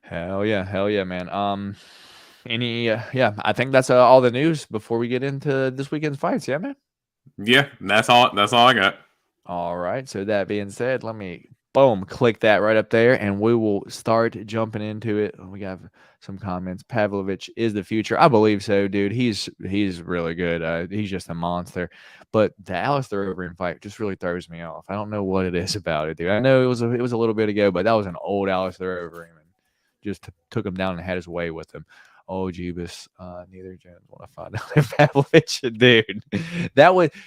Hell yeah, man. I think that's all the news before we get into this weekend's fights. Yeah, man. Yeah, that's all I got. All right. So that being said, let me click that right up there, and we will start jumping into it. We got some comments. Pavlovich is the future. I believe so, dude. He's really good. He's just a monster. But the Alistair Overeem fight just really throws me off. I don't know what it is about it, dude. I know it was a little bit ago, but that was an old Alistair Overeem, and just took him down and had his way with him. Oh, Jeebus. Neither Jones want to find out if Pavlovich,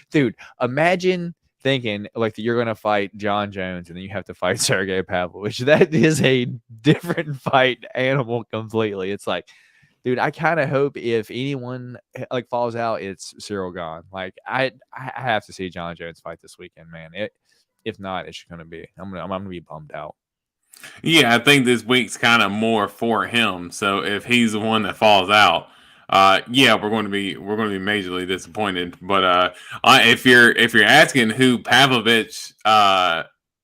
dude. Imagine thinking like you're going to fight John Jones and then you have to fight Sergey Pavlovich. That is a different fight animal completely. It's like, dude, I kind of hope if anyone like falls out, it's Cyril Gane. Like I have to see John Jones fight this weekend, man. If not, it's going to be. I'm gonna be bummed out. Yeah, I think this week's kind of more for him. So if he's the one that falls out, we're going to be majorly disappointed. But if you're asking who Pavlovich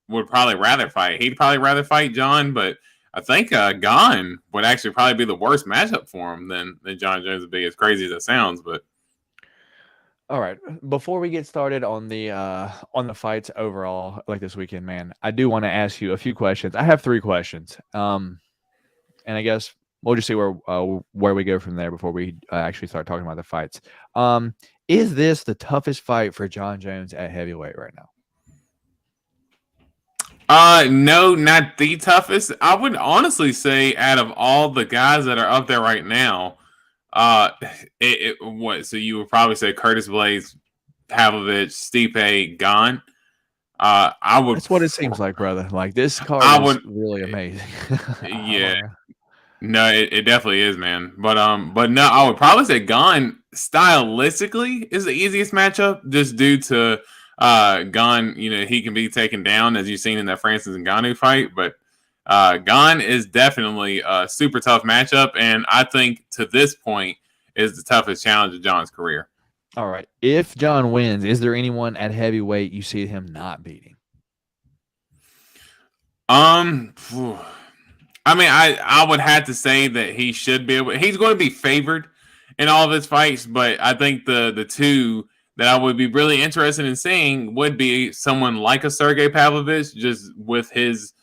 would probably rather fight, he'd probably rather fight John. But I think Gane would actually probably be the worst matchup for him than John Jones would be. As crazy as it sounds, but. All right. Before we get started on the fights overall, like this weekend, man, I do want to ask you a few questions. I have 3 questions. And I guess we'll just see where we go from there before we actually start talking about the fights. Is this the toughest fight for John Jones at heavyweight right now? No, not the toughest. I would honestly say out of all the guys that are up there right now, so you would probably say Curtis Blades, Pavlovich, Stipe, Gane. I would. That's what it seems like, brother. Like this card is really amazing. Yeah. No, it definitely is, man. But no, I would probably say Gane stylistically is the easiest matchup, just due to Gane. He can be taken down, as you've seen in that Francis Ngannou fight, but. Gane is definitely a super tough matchup, and I think to this point is the toughest challenge of John's career. All right. If John wins, is there anyone at heavyweight you see him not beating? I mean, I would have to say that he should be able. He's going to be favored in all of his fights, but I think the two that I would be really interested in seeing would be someone like a Sergey Pavlovich, just with his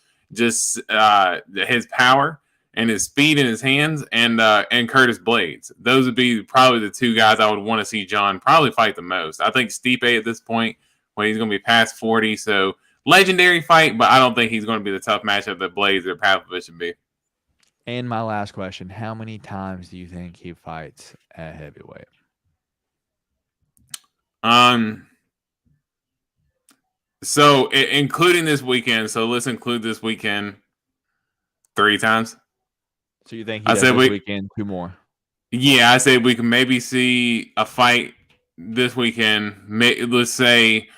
power and his speed in his hands, and Curtis Blades. Those would be probably the 2 guys I would want to see John probably fight the most. I think Stipe at this point, when he's going to be past 40, so legendary fight, but I don't think he's going to be the tough matchup that Blades or Pavlovich would be. And my last question, how many times do you think he fights at heavyweight? So including this weekend, so let's include this weekend 3 times. So you think he does this weekend 2 more? Yeah, I say we can maybe see a fight this weekend. Let's say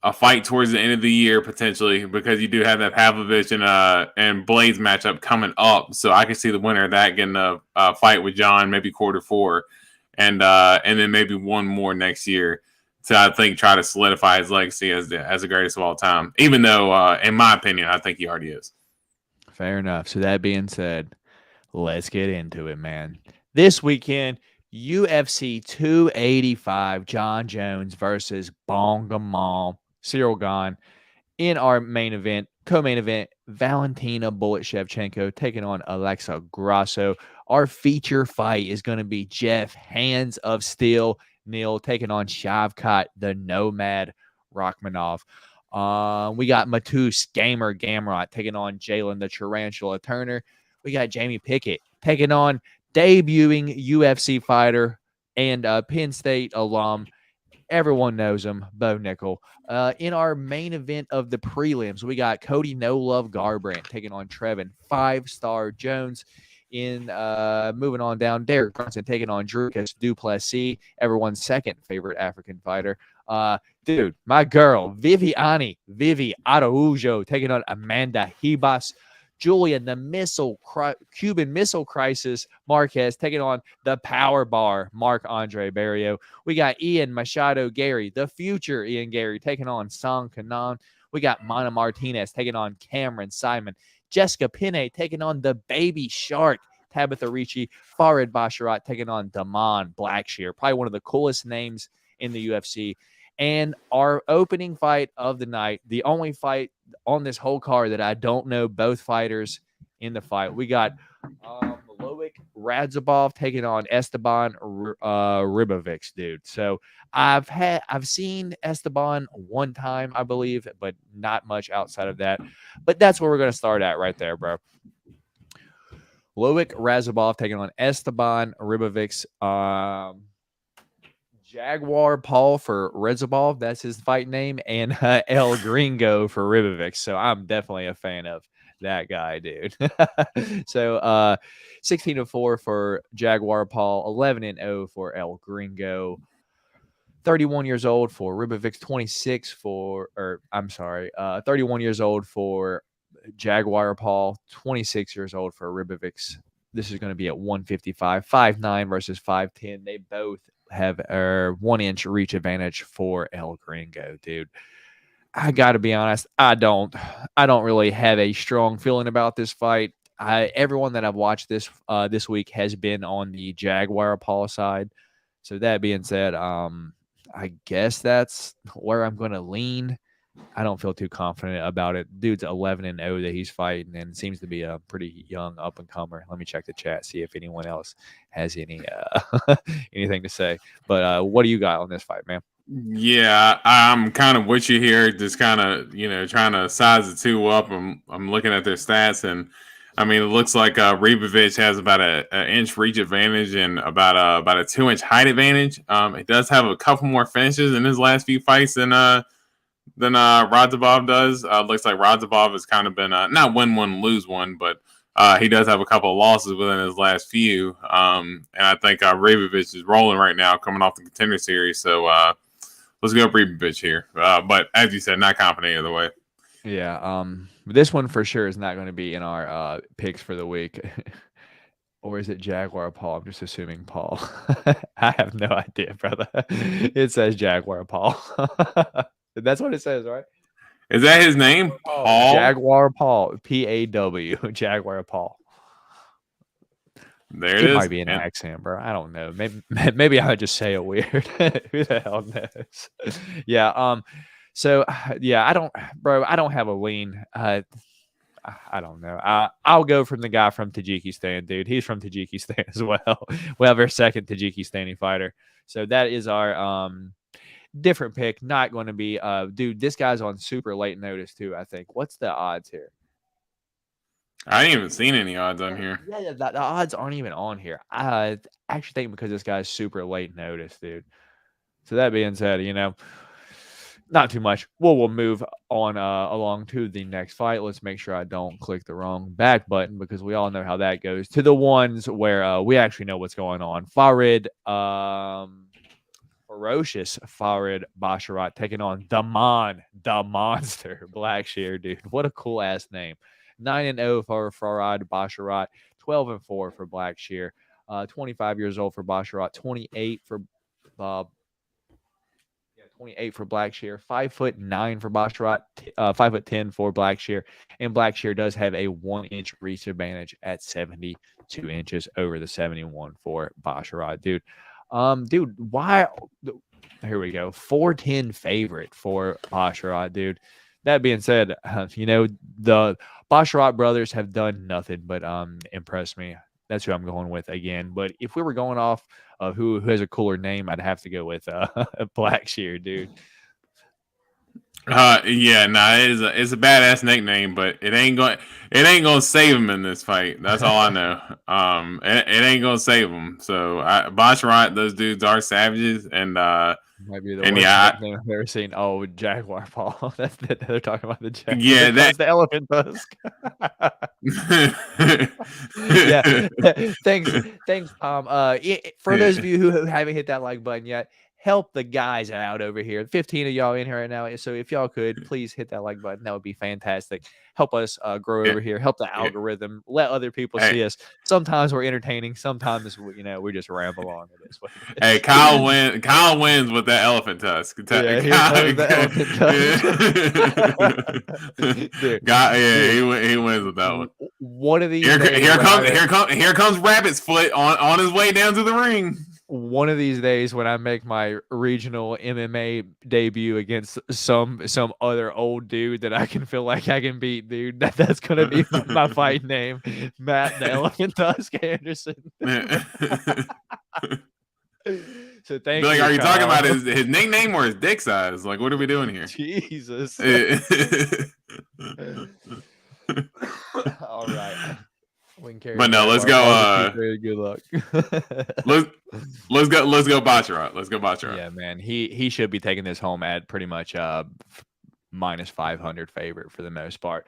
a fight towards the end of the year potentially, because you do have that Pavlovich and Blades matchup coming up. So I can see the winner of that getting a fight with John, maybe Q4, and then maybe one more next year to, I think, try to solidify his legacy as the greatest of all time. Even though, in my opinion, I think he already is. Fair enough. So that being said, let's get into it, man. This weekend, UFC 285, John Jones versus Bonga Mom, Cyril Gane. In our main event, co-main event, Valentina Bullet Shevchenko taking on Alexa Grasso. Our feature fight is going to be Jeff Hands of Steel Neal taking on Shavkat the Nomad Rachmanov. We got Matus Gamer Gamrot taking on Jalen the Tarantula Turner. We got Jamie Pickett taking on debuting UFC fighter and Penn State alum. Everyone knows him, Bo Nickel. In our main event of the prelims, we got Cody No Love Garbrandt taking on Trevin 5-Star Jones. In moving on down, Derek Brunson taking on Dricus Duplessis, everyone's second favorite African fighter. Dude, my girl, Vivi Araujo taking on Amanda Ribas. Julian, the Cuban Missile Crisis Marquez taking on the Power Bar Marc-Andre Barrio. We got Ian Machado Gary, the future Ian Gary, taking on Song Kanan. We got Mana Martinez taking on Cameron Simon. Jessica Pinay taking on the Baby Shark, Tabitha Ricci. Farid Basharat taking on Damon Blackshear. Probably one of the coolest names in the UFC. And our opening fight of the night, the only fight on this whole card that I don't know both fighters in the fight. We got Loic Radzhabov taking on Esteban Ribovics, dude. So I've seen Esteban one time, I believe, but not much outside of that. But that's where we're going to start at right there, bro. Loic Radzhabov taking on Esteban Ribovics. Jaguar Paul for Redzhabov, that's his fight name, and El Gringo for Ribovics. So I'm definitely a fan of that guy, dude. So 16-4 for Jaguar Paul, 11-0 for El Gringo. 31 years old for Ribovics, 31 years old for Jaguar Paul, 26 years old for Ribovics. This is going to be at 155, 5'9" versus 5'10". They both have a 1-inch reach advantage for El Gringo, dude. I got to be honest, I don't really have a strong feeling about this fight. Everyone that I've watched this week has been on the Jaguar Paul side. So that being said, I guess that's where I'm going to lean. I don't feel too confident about it. Dude's 11-0 that he's fighting, and seems to be a pretty young up and comer. Let me check the chat, see if anyone else has any anything to say. But what do you got on this fight, man? Yeah, I'm kind of with you here. Just kind of trying to size the two up. I'm looking at their stats, and I mean it looks like Ribovics has about an inch reach advantage and about a 2-inch height advantage. It does have a couple more finishes in his last few fights than Radzhabov does. Looks like Radzhabov has kind of been not win one, lose one, but he does have a couple of losses within his last few. And I think Ribovics is rolling right now, coming off the Contender Series. So let's go Ribovics here. But as you said, not confident either way. Yeah. This one for sure is not going to be in our picks for the week. Or is it Jaguar Paul? I'm just assuming Paul. I have no idea, brother. It says Jaguar Paul. That's what it says, right? Is that his name? Paul? Jaguar Paul. P-A-W. Jaguar Paul. There it is. It might be an accent, bro. I don't know. Maybe I would just say it weird. Who the hell knows? Yeah. So yeah, I don't have a lean. I don't know. I'll go from the guy from Tajikistan, dude. He's from Tajikistan as well. We have our second Tajikistani fighter. So that is our different pick. Not going to be dude, this guy's on super late notice too, I think. What's the odds here? I ain't even seen any odds on here. Yeah, the odds aren't even on here. I actually think because this guy's super late notice, dude. So that being said, not too much. Well, we'll move on along to the next fight. Let's make sure I don't click the wrong back button because we all know how that goes. To the ones where we actually know what's going on. Farid ferocious Farid Basharat taking on the monster Blackshear, dude. What a cool ass name. 9-0 for Farid Basharat, 12-4 for Blackshear. 25 years old for Basharat, 28 for 28 for Blackshear, 5'9" for Basharat, 5'10" for Blackshear, and Blackshear does have a 1-inch reach advantage at 72 inches over the 71 for Basharat, dude. Dude, why? Here we go, 410 favorite for Basharat, dude. That being said, the Basharat brothers have done nothing but impress me. That's who I'm going with again. But if we were going off of who has a cooler name, I'd have to go with Blackshear, dude. It's a badass nickname, but it ain't gonna save him in this fight. That's all I know. It ain't gonna save him. So Basharat, those dudes are savages, and might be the worst nickname I've ever seen. Oh, Jaguar Paul. They're talking about the Jaguar. Yeah, that's the elephant tusk. Yeah. Thanks, Tom. For those of you who haven't hit that like button yet, help the guys out over here. 15 of y'all in here right now. So if y'all could please hit that like button, that would be fantastic. Help us grow over here. Help the algorithm. Let other people see us. Sometimes we're entertaining. Sometimes we just ramble on. It is what it is. Hey, Kyle wins with that elephant tusk. Yeah, the elephant tusk. He wins with that one. One of these here comes Rabbit's Foot on his way down to the ring. One of these days when I make my regional MMA debut against some other old dude that I can feel like I can beat, dude, that's gonna be my fight name, Matt the Elephant Tusk Anderson. So thank you. Are you talking about his nickname or his dick size? Like, what are we doing here? Jesus. All right. But no, let's go. Good luck. let's go Basharat. Let's go Basharat. Yeah, man. He should be taking this home at pretty much minus 500 favorite for the most part.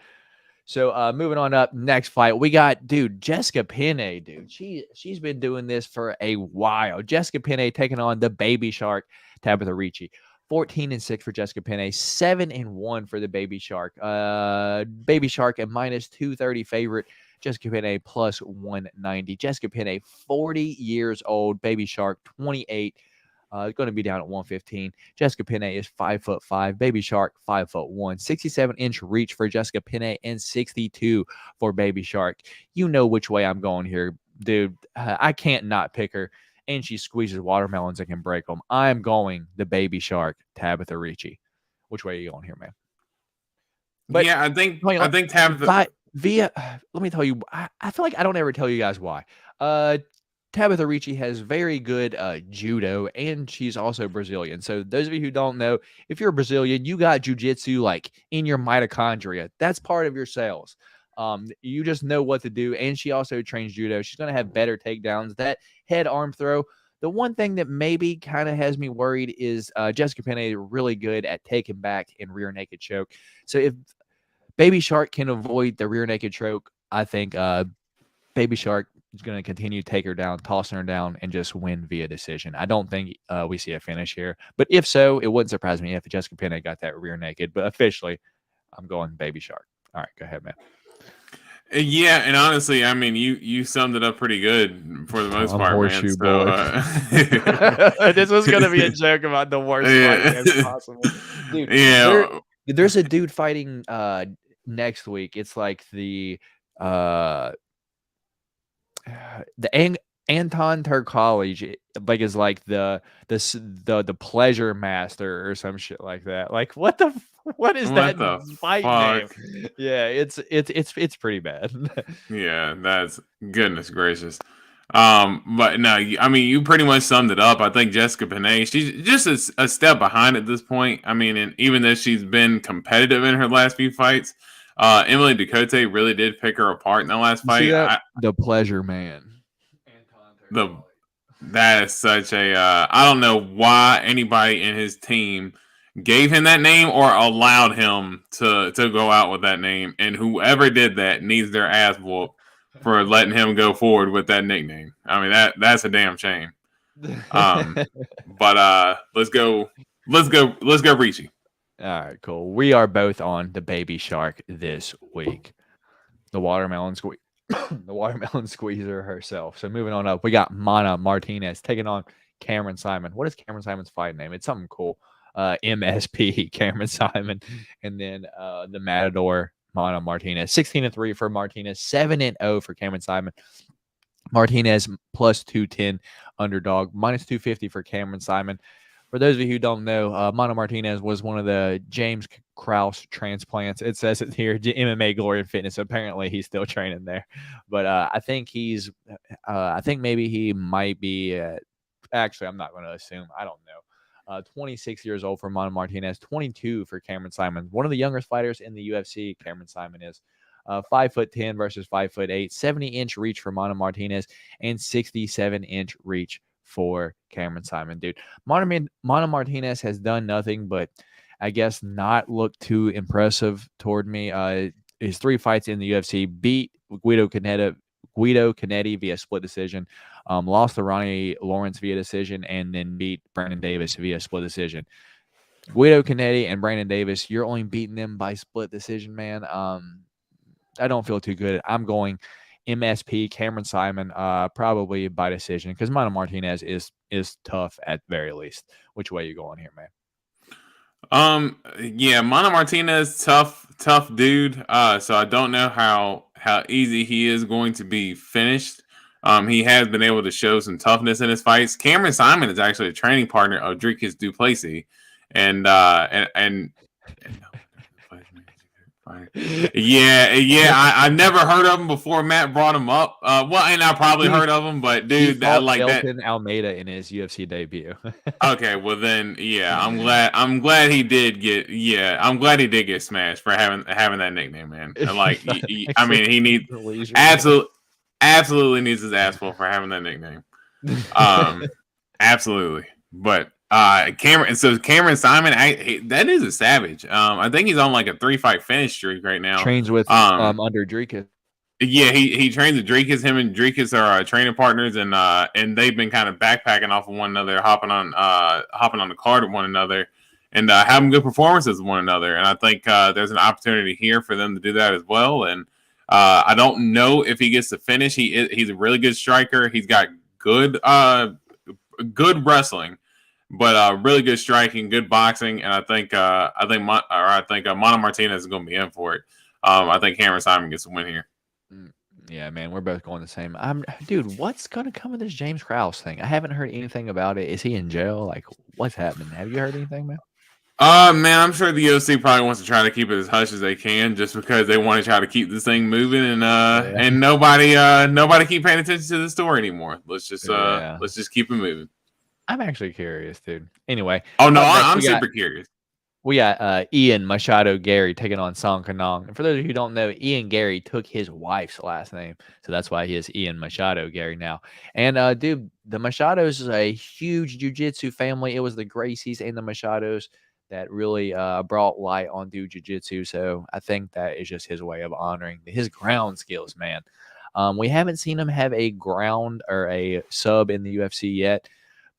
So moving on up, next fight we got, dude, Jessica Penne, dude. She's been doing this for a while. Jessica Penne taking on the Baby Shark, Tabitha Ricci. 14-6 for Jessica Penne, 7-1 for the Baby Shark. Baby Shark at minus 230 favorite. Jessica Penne plus 190. Jessica Penne, 40 years old. Baby Shark, 28. Going to be down at 115. Jessica Penne is 5'5". Baby Shark, 5'1". 67-inch reach for Jessica Penne and 62 for Baby Shark. You know which way I'm going here, dude. I can't not pick her. And she squeezes watermelons and can break them. I'm going the Baby Shark, Tabitha Ricci. Which way are you going here, man? But yeah, I think Tabitha. Let me tell you, I feel like I don't ever tell you guys why. Tabitha Ricci has very good judo, and she's also Brazilian. So those of you who don't know, if you're Brazilian, you got jiu-jitsu like in your mitochondria. That's part of your cells. You just know what to do, and she also trains judo. She's going to have better takedowns. That head arm throw. The one thing that maybe kind of has me worried is Jessica Penne is really good at taking back and rear naked choke. So if Baby Shark can avoid the rear naked choke, I think Baby Shark is going to continue to take her down, tossing her down, and just win via decision. I don't think we see a finish here. But if so, it wouldn't surprise me if Jessica Penne got that rear naked. But officially, I'm going Baby Shark. All right, go ahead, man. Yeah, and honestly, I mean, you summed it up pretty good for the most part, man. So, this was going to be a joke about the worst fight possible. Dude, yeah. There's a dude fighting next week. It's like the Anton Turkalj, like is like the pleasure master or some shit like that. Like what is that fight name? Yeah, it's pretty bad. Yeah, that's goodness gracious. But no, I mean, you pretty much summed it up. I think Jessica Penne, she's just a step behind at this point. I mean, and even though she's been competitive in her last few fights, Emily Ducote really did pick her apart in that last fight. The pleasure man. That is such a I don't know why anybody in his team gave him that name or allowed him to go out with that name, and whoever did that needs their ass whooped for letting him go forward with that nickname. I mean, that's a damn shame. Um, but let's go, Richie. All right, cool. We are both on the baby shark this week. The watermelon squeeze, the watermelon squeezer herself. So moving on up, we got Mana Martinez taking on Cameron Simon. What is Cameron Simon's fight name? It's something cool. MSP Cameron Simon, and then the Matador Mana Martinez. 16-3 for Martinez, 7-0 for Cameron Simon. Martinez plus 210 underdog, minus 250 for Cameron Simon. For those of you who don't know, Mana Martinez was one of the James Krause transplants. It says it here, MMA Glory and Fitness. Apparently, he's still training there. But I think I think maybe he might be, actually, I'm not going to assume. I don't know. 26 years old for Mana Martinez, 22 for Cameron Simon. One of the youngest fighters in the UFC, Cameron Simon is. 5'10" versus 5'8", 70-inch reach for Mana Martinez, and 67-inch reach for Cameron Simon, dude. Mana Martinez has done nothing but, I guess, not look too impressive toward me. His 3 fights in the UFC, beat Guido Canetti via split decision, lost to Ronnie Lawrence via decision, and then beat Brandon Davis via split decision. Guido Canetti and Brandon Davis, you're only beating them by split decision, man. I don't feel too good. I'm going MSP Cameron Simon, probably by decision, because Mana Martinez is tough at very least. Which way you going here, man? Yeah, Mana Martinez, tough dude. So I don't know how easy he is going to be finished. He has been able to show some toughness in his fights. Cameron Simon is actually a training partner of Dricus Du Plessis, and I never heard of him before Matt brought him up. And I probably heard of him, but dude, I like Shelton Almeida in his UFC debut. Okay, well then, yeah, I'm glad he did get smashed for having that nickname, man. And like, I mean, he needs absolutely needs his ass full for having that nickname. Absolutely, but Cameron Simon, that is a savage. I think he's on like a 3-fight finish streak right now. Trains with under Dricus. Yeah, he trains with Dricus. Him and Dricus are training partners, and they've been kind of backpacking off of one another, hopping on the card with one another, and having good performances with one another. And I think there's an opportunity here for them to do that as well. And I don't know if he gets to finish. He's a really good striker. He's got good wrestling, but really good striking, good boxing, and I think Mana Martinez is going to be in for it. I think Cameron Simon gets a win here. Yeah, man, we're both going the same. Dude, what's going to come of this James Krause thing? I haven't heard anything about it. Is he in jail? Like, what's happening? Have you heard anything, man? Man, I'm sure the UFC probably wants to try to keep it as hush as they can, just because they want to try to keep this thing moving, and nobody keep paying attention to the story anymore. Let's just keep it moving. I'm actually curious, dude. Anyway. Oh no, I'm super curious. We got Ian Machado Gary taking on Song Kanong. And for those of you who don't know, Ian Gary took his wife's last name. So that's why he is Ian Machado Gary now. And, dude, the Machados is a huge jiu-jitsu family. It was the Gracies and the Machados that really brought light onto jiu-jitsu. So I think that is just his way of honoring his ground skills, man. We haven't seen him have a ground or a sub in the UFC yet.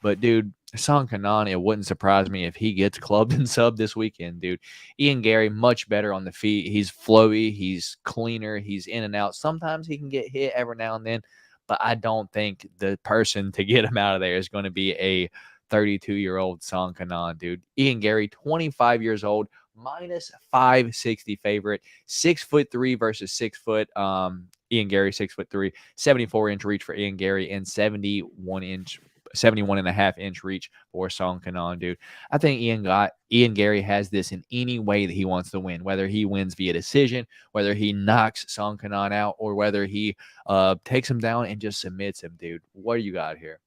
But, dude, Song Kanan, it wouldn't surprise me if he gets clubbed and subbed this weekend, dude. Ian Gary, much better on the feet. He's flowy. He's cleaner. He's in and out. Sometimes he can get hit every now and then, but I don't think the person to get him out of there is going to be a 32-year-old Song Kanan, dude. Ian Gary, 25 years old, minus 560 favorite, 6'3" versus 6 foot. Ian Gary, 6'3", 74-inch reach for Ian Gary, and 71.5-inch reach for Song Kanan, dude. I think Ian Gary has this in any way that he wants to win, whether he wins via decision, whether he knocks Song Kanan out, or whether he takes him down and just submits him, dude. What do you got here?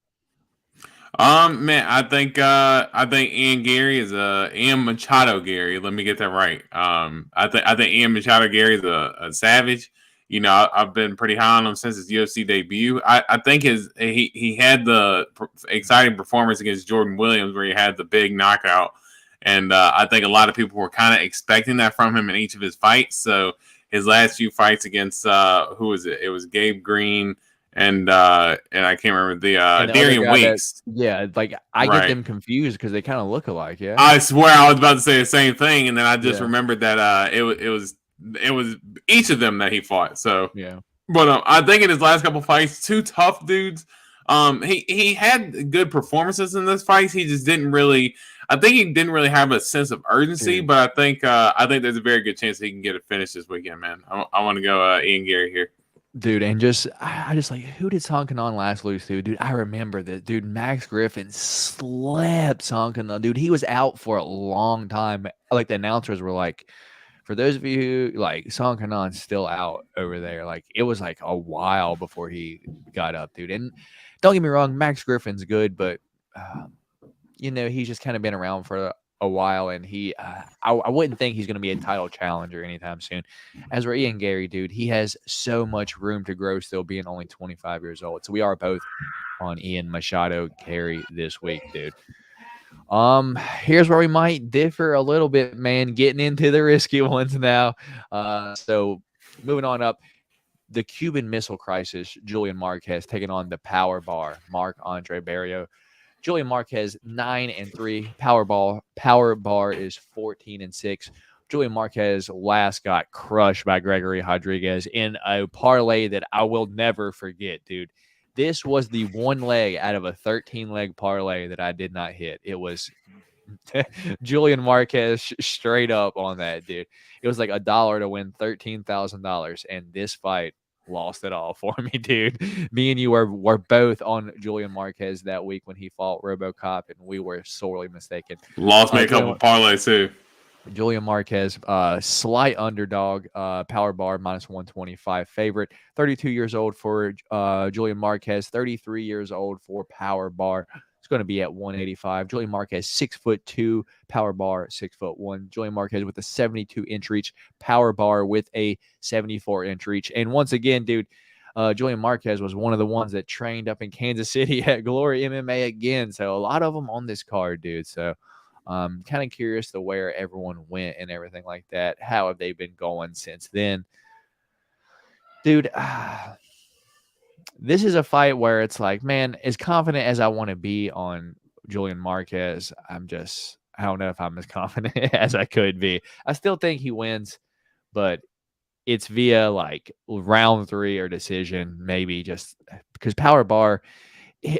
Man, I think Ian Gary is Ian Machado Gary. Let me get that right. I think Ian Machado Gary is a savage. You know, I've been pretty high on him since his UFC debut. I think he had the exciting performance against Jordan Williams where he had the big knockout. And I think a lot of people were kind of expecting that from him in each of his fights. So his last few fights against, who was it? It was Gabe Green and I can't remember the And the other Darian guy that, Weeks. yeah, like I get Right. them confused because they kind of look alike. Yeah. I swear I was about to say the same thing, and then I just Yeah. remembered that it was each of them that he fought. So, Yeah. but I think in his last couple fights, two tough dudes. He had good performances in this fight. He just didn't really. I think he didn't really have a sense of urgency, Dude. but I think there's a very good chance that he can get it finished this weekend, man. I want to go Ian Gary here. Dude, and I just like, who did Song Kanon last lose to? Dude, I remember that. Dude, Max Griffin slept Song Kanon. Dude, he was out for a long time. Like, the announcers were like, for those of you who, like, Song Kanon's still out over there. Like, it was like a while before he got up, dude. And don't get me wrong, Max Griffin's good, but, he's just kind of been around for a while, and I wouldn't think he's going to be a title challenger anytime soon. As for Ian Gary, dude, he has so much room to grow still being only 25 years old. So we are both on Ian Machado Gary this week, dude. Here's where we might differ a little bit, man, getting into the risky ones now. So moving on up, the Cuban Missile Crisis, Julian Marquez taking on the Power Bar, Marc-Andre Barrio. Julian Marquez 9-3. Power Bar is 14-6. Julian Marquez last got crushed by Gregory Rodriguez in a parlay that I will never forget, dude. This was the one leg out of a 13-leg parlay that I did not hit. It was Julian Marquez straight up on that, dude. It was like $1 to win $13,000, and this fight lost it all for me, dude. Me and you were both on Julian Marquez that week when he fought RoboCop, and we were sorely mistaken. Lost me a couple parlays too. Julian Marquez, slight underdog, Power Bar minus 125 favorite. 32 years old for Julian Marquez, 33 years old for Power Bar. It's going to be at 185. Julian Marquez, 6'2", Power Bar 6'1". Julian Marquez with a 72-inch reach, Power Bar with a 74-inch reach. And once again, dude, Julian Marquez was one of the ones that trained up in Kansas City at Glory MMA again. So a lot of them on this card, dude. So kind of curious to where everyone went and everything like that. How have they been going since then? Dude, this is a fight where it's like, man, as confident as I want to be on Julian Marquez, I don't know if I'm as confident as I could be. I still think he wins, but it's via like round 3 or decision, maybe, just because Power Bar,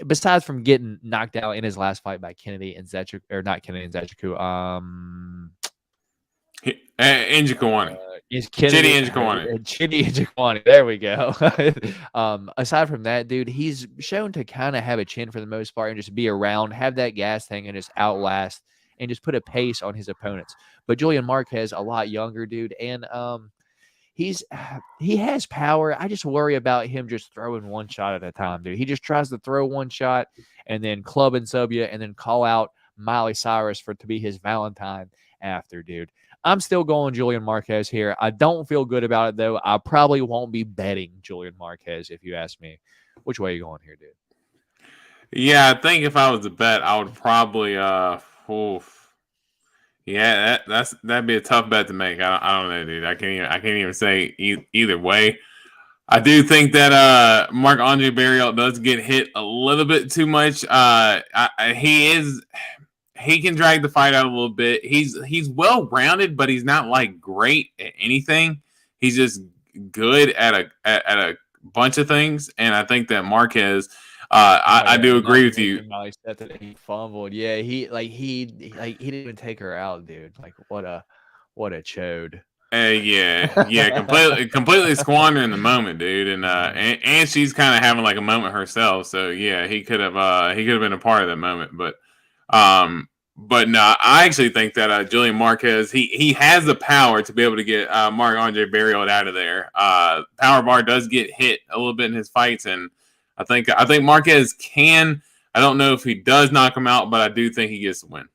besides from getting knocked out in his last fight by Kennedy and Nzechukwu, or not Kennedy and Nzechukwu, Njokuani. Chidi Njokuani. There we go. Aside from that, dude, he's shown to kind of have a chin for the most part and just be around, have that gas thing, and just outlast and just put a pace on his opponents. But Julian Marquez, a lot younger, dude, and he has power. I just worry about him just throwing one shot at a time, dude. He just tries to throw one shot and then club and sub you and then call out Miley Cyrus to be his Valentine after, dude. I'm still going Julian Marquez here. I don't feel good about it, though. I probably won't be betting Julian Marquez if you ask me. Which way are you going here, dude? Yeah, I think if I was to bet, I would probably yeah, that'd be a tough bet to make. I don't know, dude. I can't even say either way. I do think that Marc-Andre Barrio does get hit a little bit too much. He can drag the fight out a little bit. He's well rounded, but he's not like great at anything. He's just good at a bunch of things, and I think that Marquez. I do agree with you. He fumbled. Yeah, he didn't even take her out, dude. Like, what a chode. Yeah, completely squandering the moment, dude, and she's kind of having like a moment herself. So yeah, he could have been a part of that moment, but no, I actually think that Julian Marquez he has the power to be able to get Marc-Andre Barrio out of there. Power Bar does get hit a little bit in his fights, and I think Marquez can. I don't know if he does knock him out, but I do think he gets the win.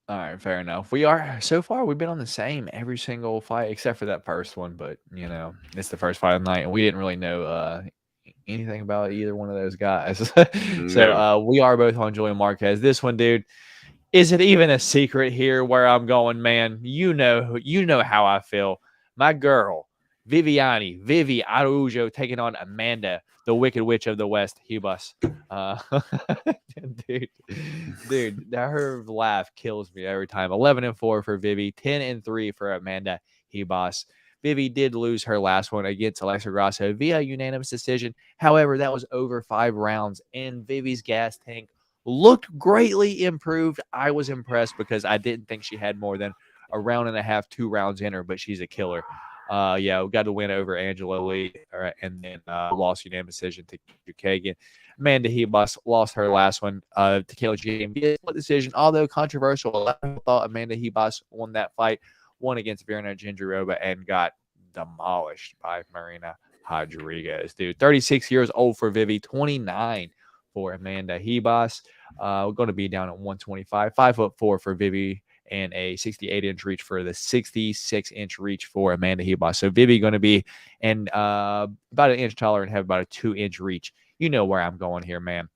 All right, fair enough. We've been on the same every single fight except for that first one, but it's the first fight of the night, and we didn't really know anything about either one of those guys. So we are both on Julian Marquez. This one, dude, is it even a secret here where I'm going, man? You know how I feel. My girl Vivi Araujo taking on Amanda, the Wicked Witch of the West, Hubas. Dude, her laugh kills me every time. 11-4 for Vivi, 10-3 for Amanda Hubas. Vivi did lose her last one against Alexa Grasso via unanimous decision. However, that was over 5 rounds, and Vivi's gas tank looked greatly improved. I was impressed because I didn't think she had more than a round and a half, 2 rounds in her, but she's a killer. Yeah, we got to win over Angela Lee, and then lost unanimous decision to Kagan. Amanda Hebus lost her last one to Kayla James via split decision, although controversial. A lot of people thought Amanda Hebus won that fight, won against Verna Gingerova, and got demolished by Marina Rodriguez. Dude, 36 years old for Vivi, 29 for Amanda Hebus. We're going to be down at 125, 5'4" for Vivi, and a 68-inch reach for the 66-inch reach for Amanda Hebus. So Vivi going to be about an inch taller and have about a 2-inch reach. You know where I'm going here, man.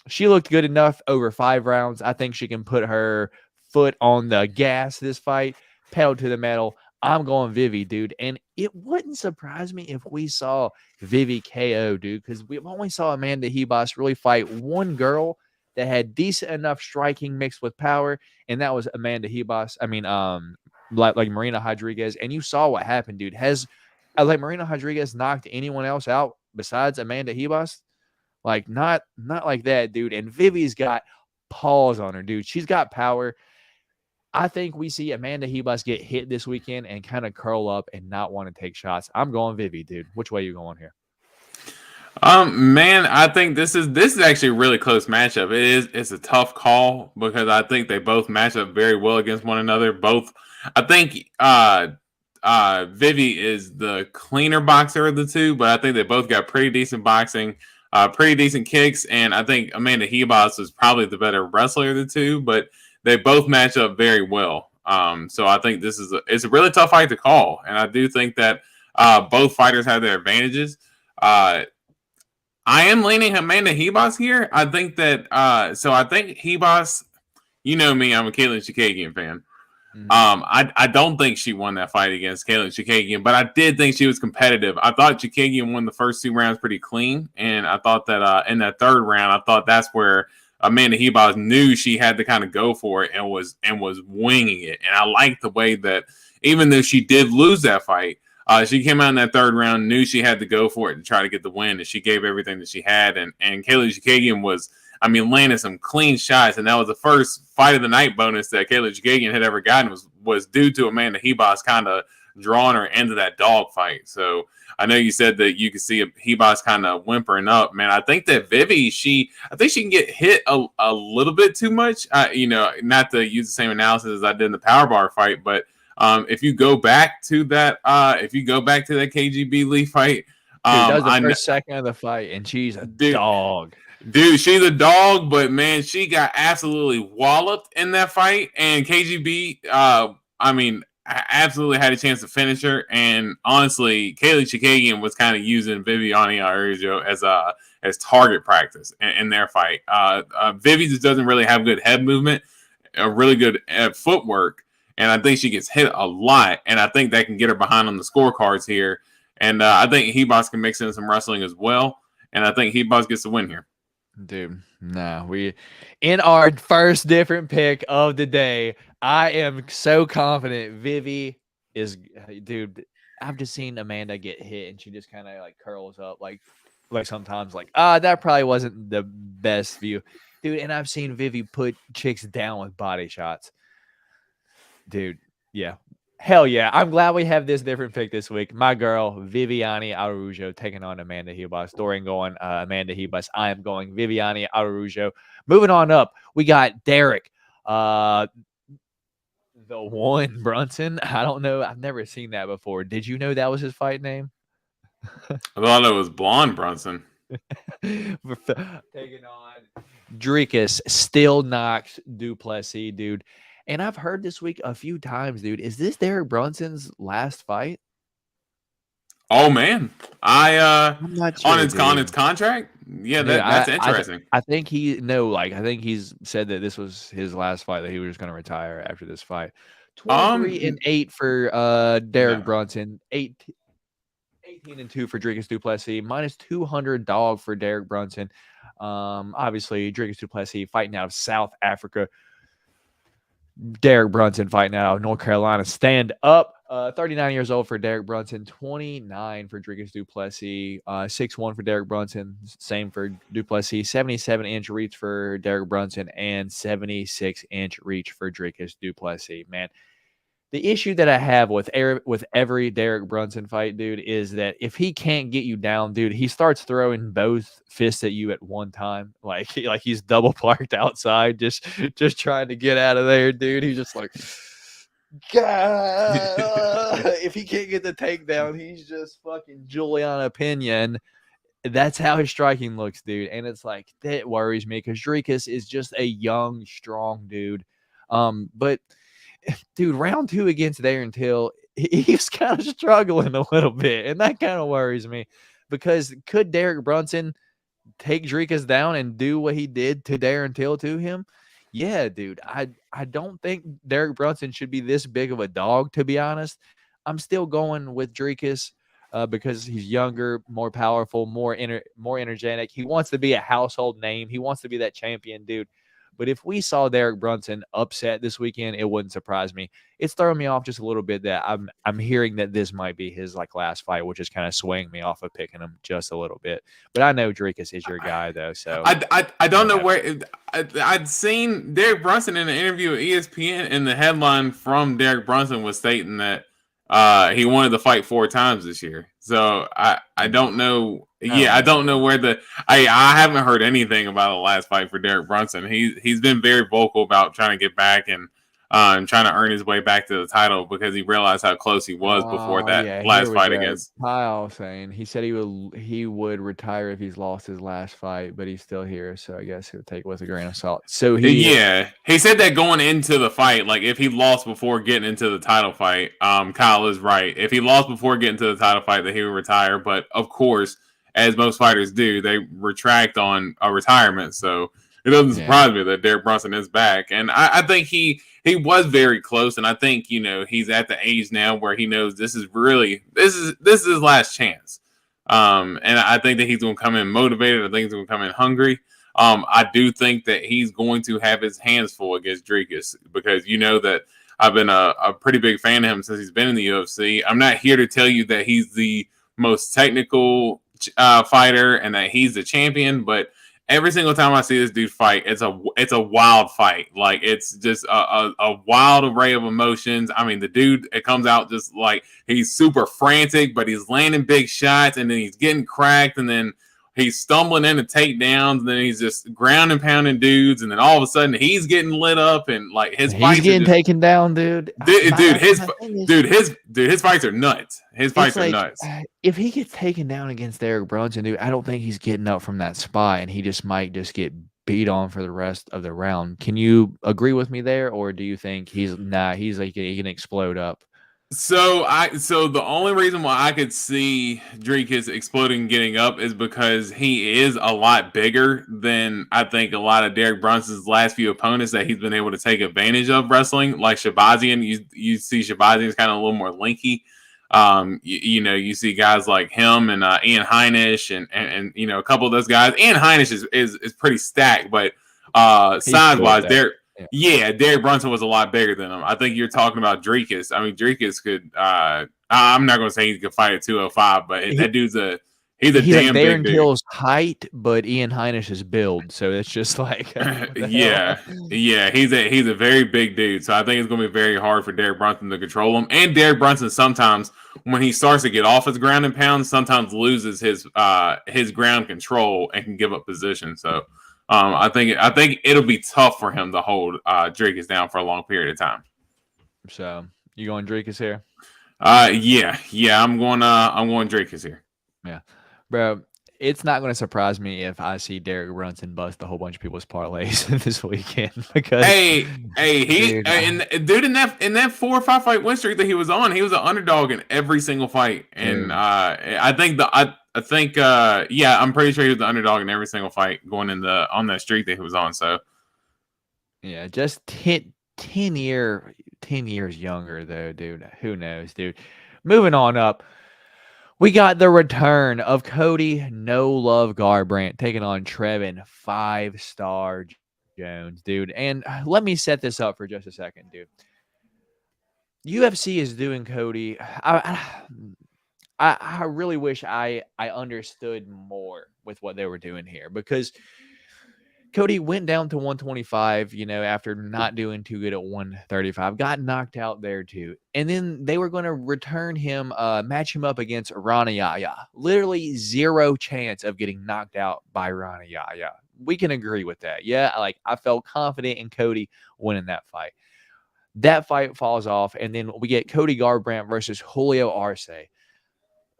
She looked good enough over 5 rounds. I think she can put her foot on the gas this fight, pedal to the metal. I'm going Vivi, dude. And it wouldn't surprise me if we saw Vivi KO, dude, because we've only saw Amanda Hebus really fight one girl that had decent enough striking mixed with power, and that was Amanda Hebus. I mean, like Marina Rodriguez, and you saw what happened, dude. Has like Marina Rodriguez knocked anyone else out besides Amanda Hebus? Like not like that, dude. And Vivi's got paws on her, dude. She's got power. I think we see Amanda Hebus get hit this weekend and kind of curl up and not want to take shots. I'm going Vivi, dude. Which way you going here? Man, I think this is actually a really close matchup. It's a tough call because I think they both match up very well against one another. I think Vivi is the cleaner boxer of the two, but I think they both got pretty decent boxing, pretty decent kicks, and I think Amanda Hebus is probably the better wrestler of the two, but they both match up very well. So I think it's a really tough fight to call, and I do think that both fighters have their advantages. I am leaning Amanda Hebus here. I think that I think Hebus, you know me, I'm a Caitlin Chikagian fan. Mm-hmm. I don't think she won that fight against Caitlin Chikagian, but I did think she was competitive. I thought Chikagian won the first 2 rounds pretty clean, and I thought that in that 3rd round, I thought that's where Amanda Hebus knew she had to kind of go for it and was winging it. And I like the way that even though she did lose that fight, she came out in that 3rd round, knew she had to go for it to try to get the win, and she gave everything that she had. And Kayla Chikagian was, landing some clean shots, and that was the first fight of the night bonus that Kayla Chikagian had ever gotten was due to Amanda Hebus kind of drawing her into that dog fight. So I know you said that you could see Hebus kind of whimpering up, man. I think that Vivi, I think she can get hit a little bit too much. Not to use the same analysis as I did in the power bar fight, but if you go back to that KGB Lee fight, that was the first second of the fight, and she's a dog. Dude, she's a dog, but man, she got absolutely walloped in that fight, and KGB, I absolutely had a chance to finish her. And honestly, Kayla Chikagian was kind of using Viviane Araujo as target practice in their fight. Vivi just doesn't really have good head movement, really good footwork. And I think she gets hit a lot, and I think that can get her behind on the scorecards here. And I think Hebus can mix in some wrestling as well, and I think Hebus gets the win here. Dude, we in our first different pick of the day, I am so confident Vivi is, dude. I've just seen Amanda get hit, and she just kind of like curls up, like sometimes that probably wasn't the best view, dude. And I've seen Vivi put chicks down with body shots. Dude, yeah. Hell yeah. I'm glad we have this different pick this week. My girl, Viviane Araujo, taking on Amanda Hebus. Dorian going Amanda Hebus. I am going Viviane Araujo. Moving on up, we got Derek. The one Brunson. I don't know. I've never seen that before. Did you know that was his fight name? I thought it was Blonde Brunson. Taking on Dricus, still Knox Duplessis, dude. And I've heard this week a few times, dude. Is this Derek Brunson's last fight? Oh man, I'm not sure, on its contract. Yeah, that's interesting. I think he's said that this was his last fight, that he was just going to retire after this fight. 23-8 for Derek no. Brunson. 18-2 for Dricus du Plessis. Minus 200 dog for Derek Brunson. Obviously, Dricus du Plessis fighting out of South Africa. Derek Brunson fighting out of North Carolina. Stand up. 39 years old for Derek Brunson. 29 for Dricus du Plessis. 6'1 for Derek Brunson. Same for du Plessis. 77-inch reach for Derek Brunson and 76-inch reach for Dricus du Plessis. Man, the issue that I have with every Derek Brunson fight, dude, is that if he can't get you down, dude, he starts throwing both fists at you at one time, like he's double parked outside, just trying to get out of there, dude. He's just like, God, if he can't get the takedown, he's just fucking Juliana Pinion. That's how his striking looks, dude, and it's like that worries me because Dricus is just a young, strong dude, but. Dude, round 2 against Darren Till, he's kind of struggling a little bit, and that kind of worries me because could Derek Brunson take Dricus down and do what he did to Darren Till to him? Yeah, dude. I don't think Derek Brunson should be this big of a dog, to be honest. I'm still going with Dricus because he's younger, more powerful, more energetic. He wants to be a household name. He wants to be that champion, dude. But if we saw Derek Brunson upset this weekend, it wouldn't surprise me. It's throwing me off just a little bit that I'm hearing that this might be his last fight, which is kind of swaying me off of picking him just a little bit. But I know Dricus is your guy though, so I don't know where I'd seen Derek Brunson in an interview with ESPN, and the headline from Derek Brunson was stating that he wanted to fight 4 times this year. So I don't know. Yeah, I don't know where I haven't heard anything about the last fight for Derek Brunson. He's been very vocal about trying to get back and trying to earn his way back to the title because he realized how close he was before that last fight against Kyle. Saying he said he would retire if he's lost his last fight, but he's still here, so I guess he'll take it with a grain of salt. So he said that going into the fight, like if he lost before getting into the title fight, Kyle is right. If he lost before getting to the title fight, that he would retire. But of course, as most fighters do, they retract on a retirement. So it doesn't surprise me that Derek Brunson is back. And I think he was very close. And I think, he's at the age now where he knows this is his last chance. And I think that he's going to come in motivated. I think he's going to come in hungry. I do think that he's going to have his hands full against Dricus because that I've been a pretty big fan of him since he's been in the UFC. I'm not here to tell you that he's the most technical fighter and that he's the champion, but every single time I see this dude fight, it's a wild fight. Like it's just a wild array of emotions. I mean, the dude, it comes out just like he's super frantic, but he's landing big shots and then he's getting cracked and then he's stumbling into takedowns and then he's just ground and pounding dudes and then all of a sudden he's getting lit up and like his fights getting taken down, dude. His fights are nuts. His fights are nuts. If he gets taken down against Derek Brunson, dude, I don't think he's getting up from that spot and he just might just get beat on for the rest of the round. Can you agree with me there, or do you think he's like he can explode up? So the only reason why I could see Dricus exploding and getting up is because he is a lot bigger than I think a lot of Derek Brunson's last few opponents that he's been able to take advantage of wrestling, like Shabazian. You see Shabazian is kind of a little more lanky. You see guys like him and Ian Heinisch and a couple of those guys. Ian Heinisch is pretty stacked, but size wise, Derek. Yeah, Derek Brunson was a lot bigger than him. I think you're talking about Dricus. I mean, Dricus could. I'm not going to say he could fight at 205, but that dude's he's damn like big dude. Till's height, but Ian Heinisch's build. So it's just like yeah. He's a very big dude. So I think it's going to be very hard for Derek Brunson to control him. And Derek Brunson sometimes, when he starts to get off his ground and pound, sometimes loses his ground control and can give up position. So. I think it'll be tough for him to hold Dricus down for a long period of time. So you going Dricus here? Yeah. I'm going Dricus here. Yeah, bro. It's not going to surprise me if I see Derek Brunson bust a whole bunch of people's parlays this weekend because in that 4 or 5 fight win streak that he was on, he was an underdog in every single fight, and I'm pretty sure he was the underdog in every single fight going on that streak that he was on. So yeah, just hit 10 years younger though, dude. Who knows, dude? Moving on up. We got the return of Cody No Love Garbrandt taking on Trevin 5-Star Jones, dude. And let me set this up for just a second, dude. UFC is doing Cody. I really wish I understood more with what they were doing here, because Cody went down to 125, after not doing too good at 135, got knocked out there too. And then they were going to return him, match him up against Rana Yaya. Literally zero chance of getting knocked out by Rana Yaya. We can agree with that. Yeah, like I felt confident in Cody winning that fight. That fight falls off, and then we get Cody Garbrandt versus Julio Arce.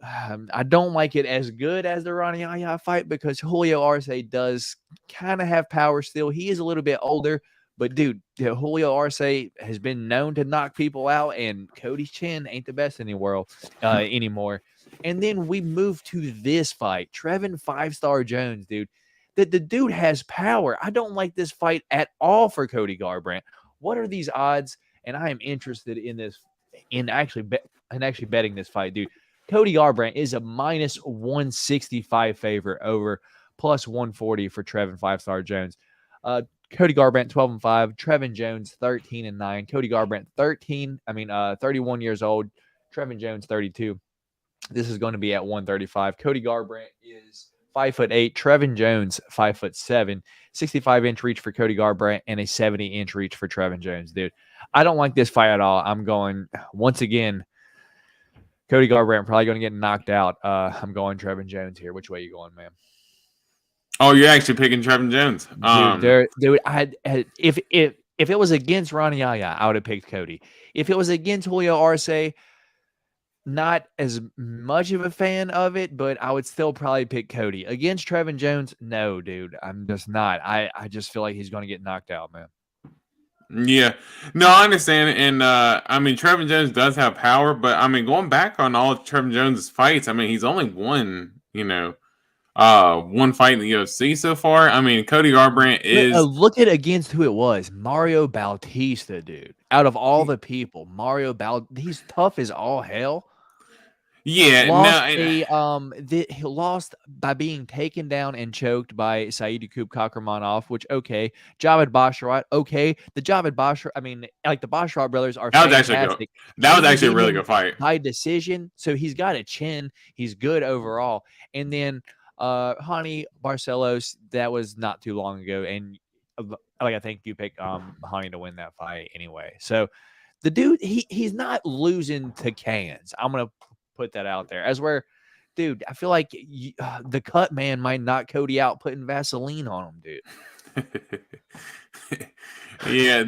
I don't like it as good as the Rani Yaya fight, because Julio Arce does kind of have power still. He is a little bit older, but dude, Julio Arce has been known to knock people out, and Cody's chin ain't the best in the world anymore. And then we move to this fight, Trevin 5-Star Jones, dude. The dude has power. I don't like this fight at all for Cody Garbrandt. What are these odds? And I am interested in this, in actually betting this fight, dude. Cody Garbrandt is a minus 165 favorite over plus 140 for Trevin 5-Star Jones. Cody Garbrandt 12-5, Trevin Jones 13-9. Cody Garbrandt 31 years old. Trevin Jones 32. This is going to be at 135. Cody Garbrandt is 5'8". Trevin Jones 5'7". 65-inch reach for Cody Garbrandt and a 70-inch reach for Trevin Jones, dude. I don't like this fight at all. I'm going, once again, Cody Garbrandt probably going to get knocked out. I'm going Trevin Jones here. Which way are you going, man? Oh, you're actually picking Trevin Jones. Dude, if it was against Rani Yaya, I would have picked Cody. If it was against Julio Arce, not as much of a fan of it, but I would still probably pick Cody. Against Trevin Jones, no, dude. I'm just not. I just feel like he's going to get knocked out, man. Yeah. No, I understand. And, Trevin Jones does have power, but, going back on all of Trevin Jones' fights, he's only won, one fight in the UFC so far. Cody Garbrandt is... Look at against who it was. Mario Bautista, dude. Out of all the people, he's tough as all hell. Yeah, he lost by being taken down and choked by Said Yakub Kakramanov, which, okay. Javed Basharat, okay. The Javed Basharat, the Basharat brothers are fantastic. That was actually a really good fight. High decision. So he's got a chin. He's good overall. And then Hani Barcelos, that was not too long ago. And I think you picked Hani to win that fight anyway. So the dude, he's not losing to cans. I'm going to put that out there, as where, dude, I feel like the cut man might knock Cody out putting Vaseline on him, dude. Yeah,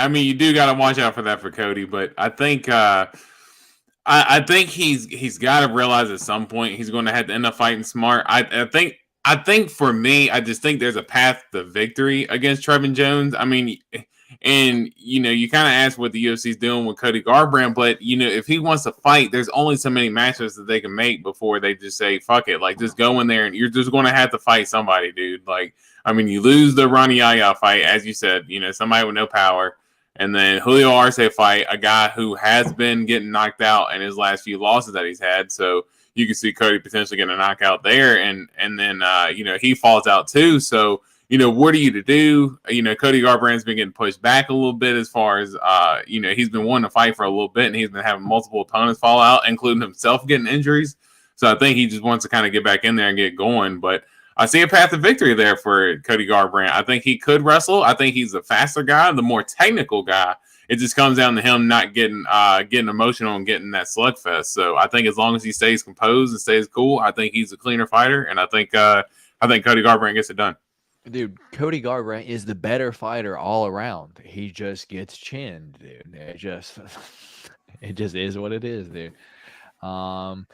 you do got to watch out for that for Cody, but I think I think he's got to realize at some point he's going to have to end up fighting smart. I think for me, I just think there's a path to victory against Trevin Jones. And, you kind of ask what the UFC is doing with Cody Garbrandt, but, if he wants to fight, there's only so many matches that they can make before they just say, fuck it. Like, just go in there and you're just going to have to fight somebody, dude. Like, you lose the Rani Yaya fight, as you said, somebody with no power. And then Julio Arce fight, a guy who has been getting knocked out in his last few losses that he's had. So you can see Cody potentially getting a knockout there. And then, he falls out too. So, what are you to do? Cody Garbrandt's been getting pushed back a little bit as far as, he's been wanting to fight for a little bit, and he's been having multiple opponents fall out, including himself getting injuries. So I think he just wants to kind of get back in there and get going. But I see a path to victory there for Cody Garbrandt. I think he could wrestle. I think he's the faster guy, the more technical guy. It just comes down to him not getting emotional and getting that slugfest. So I think as long as he stays composed and stays cool, I think he's a cleaner fighter, and I think Cody Garbrandt gets it done. Dude, Cody Garbrandt is the better fighter all around. He just gets chinned, dude. It just is what it is, dude. Kyle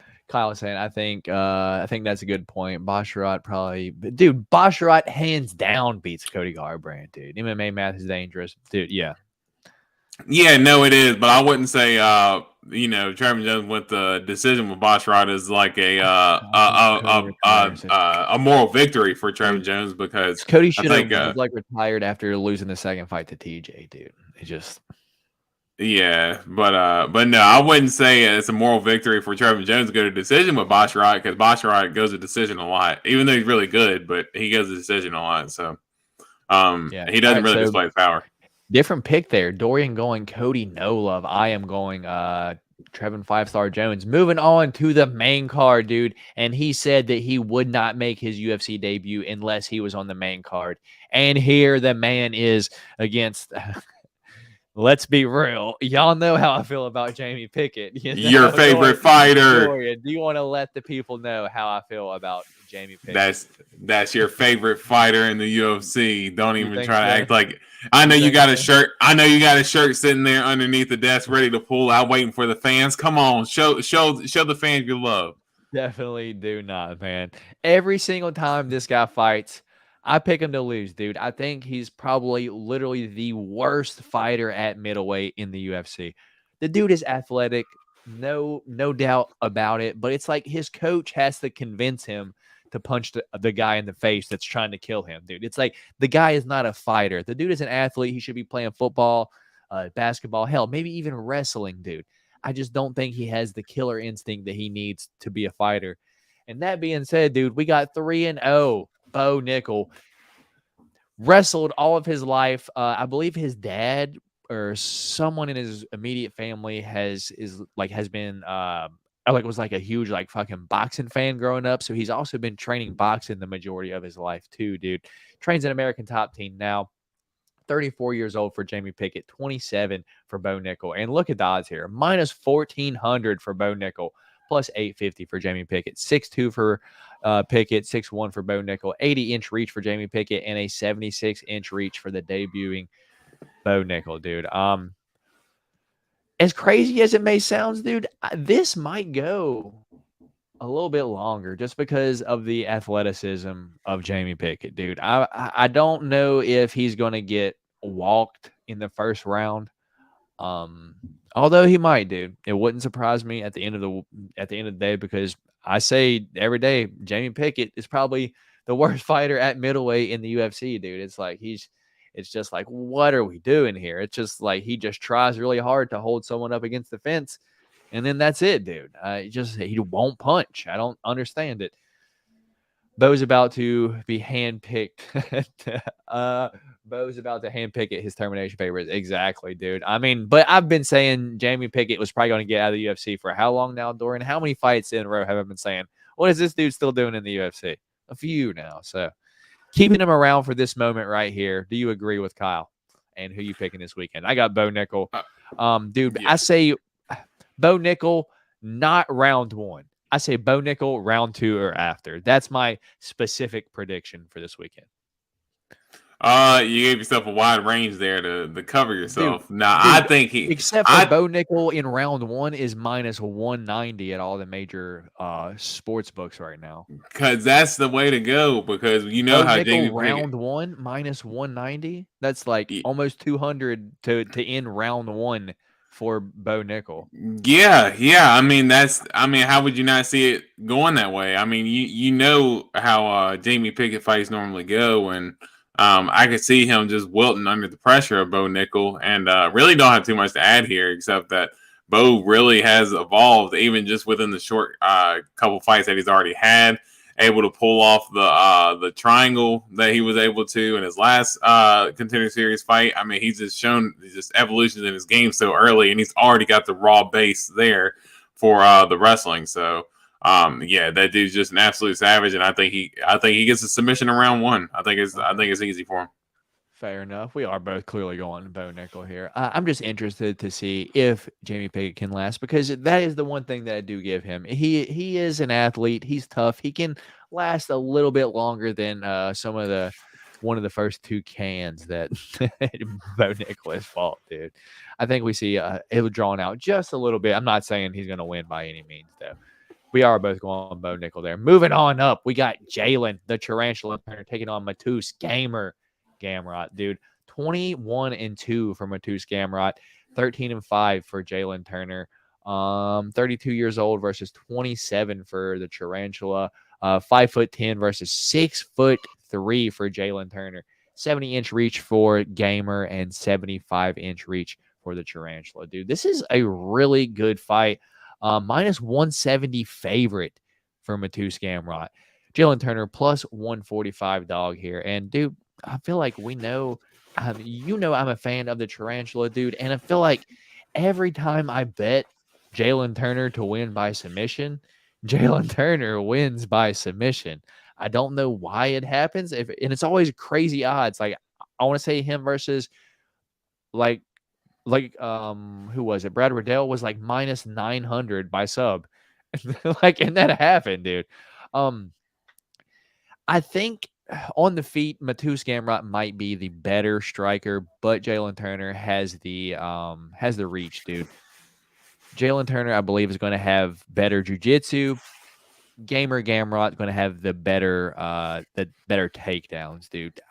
was saying, I think that's a good point. Basharat Basharat hands down beats Cody Garbrandt, dude. MMA math is dangerous, dude. Yeah. Yeah, no, it is, but I wouldn't say Trevor Jones with the decision with Basharat is like Comparison. a moral victory for Trevor Dude, Jones because Cody I should think have like retired after losing the second fight to TJ, dude. It just yeah, but no, I wouldn't say it's a moral victory for Trevor Jones to go to decision with Basharat because Basharat goes to decision a lot, even though he's really good, but he goes to decision a lot, so yeah. he All doesn't right, really so display his power. different pick there. Dorian going Cody, no love. I am going Trevin 5-star Jones. Moving on to the main card, dude. And he said that he would not make his UFC debut unless he was on the main card. And here the man is against let's be real. Y'all know how I feel about Jamie Pickett. You Your know, favorite fighter. Dorian, do you want to let the people know how I feel about Jamie Pickett? That's your favorite fighter in the UFC. Don't You even think try to so? act like I know you think got a so? shirt. I know you got a shirt sitting there underneath the desk ready to pull out waiting for the fans. Come on, show the fans your love. Definitely do not, man. Every single time this guy fights, I pick him to lose, dude. I think he's probably literally the worst fighter at middleweight in the UFC. The dude is athletic, no doubt about it, but it's like his coach has to convince him to punch the guy in the face that's trying to kill him, dude. It's like the guy is not a fighter. The dude is an athlete. He should be playing football, basketball, hell, maybe even wrestling, dude. I just don't think he has the killer instinct that he needs to be a fighter. And that being said, dude, we got 3-0. Bo Nickel wrestled all of his life. I believe his dad or someone in his immediate family has been was like a huge like fucking boxing fan growing up. So he's also been training boxing the majority of his life too, dude. Trains an American Top Team now. 34 years old for Jamie Pickett, 27 for Bo Nickel. And look at the odds here. Minus 1,400 for Bo Nickel, plus 850 for Jamie Pickett. 6'2 for Pickett, 6'1 for Bo Nickel. 80-inch reach for Jamie Pickett, and a 76-inch reach for the debuting Bo Nickel, dude. As crazy as it may sound, dude, this might go a little bit longer just because of the athleticism of Jamie Pickett, dude. I don't know if he's going to get walked in the first round. Although he might, dude. It wouldn't surprise me at the end of the day because I say every day Jamie Pickett is probably the worst fighter at middleweight in the UFC, dude. It's just like, what are we doing here? It's just like he just tries really hard to hold someone up against the fence. And then that's it, dude. He won't punch. I don't understand it. Bo's about to be handpicked. Bo's about to handpick it his termination papers. Exactly, dude. I mean, but I've been saying Jamie Pickett was probably going to get out of the UFC for how long now, Dorian? How many fights in a row have I been saying? What is this dude still doing in the UFC? A few now. So keeping him around for this moment right here. Do you agree with Kyle? And who you picking this weekend? I got Bo Nickel. Dude, Yeah. I say Bo Nickel, not round one. I say Bo Nickel round 2 or after. That's my specific prediction for this weekend. You gave yourself a wide range there to cover yourself. Dude, I think except for Bo Nickel in round 1 is minus 190 at all the major sports books right now. because that's the way to go. Because you know Bo how Nickel Jamie round Pickett. 1 minus 190. That's like almost 200 to end round 1 for Bo Nickel. Yeah. I mean, how would you not see it going that way? I mean, you know how Jamie Pickett fights normally go, and I could see him just wilting under the pressure of Bo Nickel, and really don't have too much to add here, except that Bo really has evolved, even just within the short couple fights that he's already had. Able to pull off the triangle that he was able to in his last Contender Series fight. I mean, he's just shown just evolutions in his game so early, and he's already got the raw base there for the wrestling. So, yeah, that dude's just an absolute savage, and I think he gets a submission in round 1. I think it's easy for him. Fair enough. We are both clearly going Bo Nickel here. I'm just interested to see if Jamie Pickett can last because that is the one thing that I do give him. He is an athlete. He's tough. He can last a little bit longer than one of the first 2 cans that Bo Nickel has fought, dude. I think we see it drawn out just a little bit. I'm not saying he's going to win by any means, though. We are both going Bo Nickel there. Moving on up, we got Jalen, the Tarantula, taking on Matus Gamrot, dude. 21-2 for Matus Gamrot. 13-5 for Jalen Turner. 32 years old versus 27 for the Tarantula. 5'10" versus 6'3" for Jalen Turner. 70-inch reach for Gamer and 75-inch reach for the Tarantula. Dude, this is a really good fight. Minus 170 favorite for Matus Gamrot. Jalen Turner plus 145 dog here. And dude, I feel like we know, I'm a fan of the Tarantula, dude. And I feel like every time I bet Jalen Turner to win by submission, Jalen Turner wins by submission. I don't know why it happens. And it's always crazy odds. Like I want to say him versus like who was it? Brad Riddell was like minus 900 by sub. Like, and that happened, dude. I think on the feet, Matus Gamrot might be the better striker, but Jalen Turner has the reach, dude. Jalen Turner, I believe, is going to have better jiu-jitsu. Gamer Gamrot is going to have the better takedowns, dude.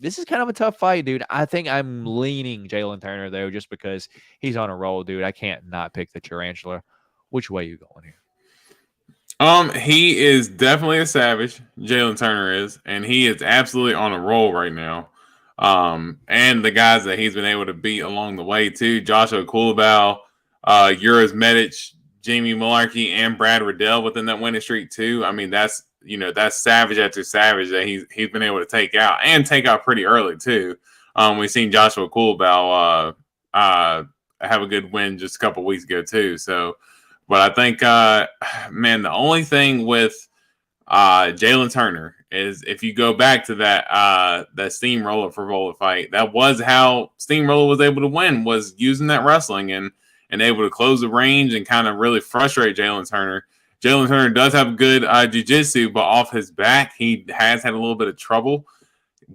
This is kind of a tough fight, dude. I think I'm leaning Jalen Turner though, just because he's on a roll, dude. I can't not pick the Tarantula. Which way you going here? He is definitely a savage. Jalen Turner is, and he is absolutely on a roll right now. And the guys that he's been able to beat along the way too, Joshua Kulabau, Uras Medic, Jamie Malarkey, and Brad Riddell within that winning streak too. I mean, that's savage after savage that he's been able to take out pretty early too. We've seen Joshua Kulabau have a good win just a couple weeks ago too. So, but I think, man, the only thing with Jalen Turner is if you go back to that Steamroller for Vola fight, that was how Steamroller was able to win, was using that wrestling and able to close the range and kind of really frustrate Jalen Turner. Jalen Turner does have good jiu-jitsu, but off his back, he has had a little bit of trouble.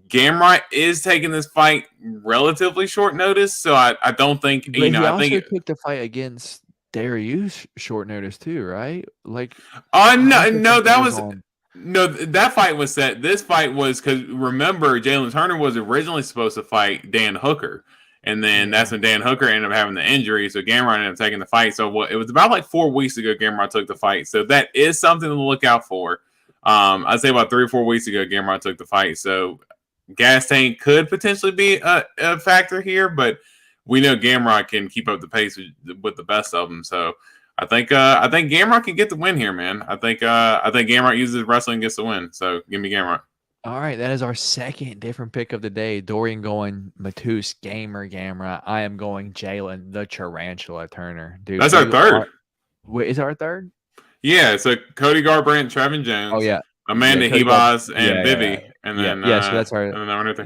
Gamrot is taking this fight relatively short notice, so I don't think, But he also took the fight against Darius short notice too, right? Like, that fight was set. This fight was because remember Jalen Turner was originally supposed to fight Dan Hooker, and then that's when Dan Hooker ended up having the injury, so Gamrot ended up taking the fight. So it was about like 4 weeks ago Gamrot took the fight, so that is something to look out for. I'd say about 3 or 4 weeks ago Gamrot took the fight, so gas tank could potentially be a factor here, but we know Gamrot can keep up the pace with the best of them. So I think Gamrot can get the win here, man. I think Gamrot uses wrestling and gets the win. So give me Gamrot. All right, that is our second different pick of the day. Dorian going Matus, Gamer Gamrot. I am going Jalen the Tarantula Turner. Dude, that's our third. Wait, is our third? Yeah, so Cody Garbrandt, Trevin Jones. Oh yeah, Amanda Hebas and Vivi, and then so that's our. And then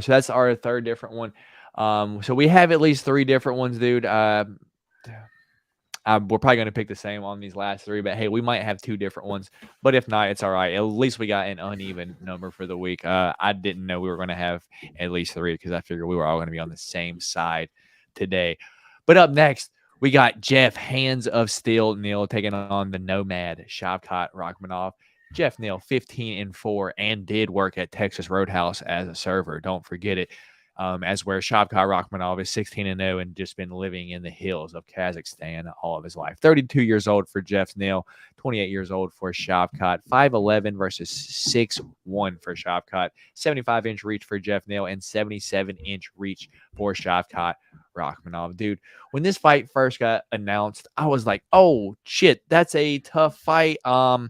so that's our third different one. So we have at least 3 different ones, dude. We're probably going to pick the same on these last 3, but hey, we might have 2 different ones. But if not, it's all right. At least we got an uneven number for the week. I didn't know we were going to have at least 3 because I figured we were all going to be on the same side today. But up next, we got Jeff Hands of Steel Neal taking on the Nomad Shavkat Rakhmonov. Jeff Neal, 15-4, and did work at Texas Roadhouse as a server. Don't forget it. As where Shavkat Rakhmonov is 16-0 and just been living in the hills of Kazakhstan all of his life. 32 years old for Jeff Neal, 28 years old for Shavkat, 5'11" versus 6'1" for Shavkat, 75-inch reach for Jeff Neal, and 77-inch reach for Shavkat Rakhmonov. Dude, when this fight first got announced, I was like, oh shit, that's a tough fight. How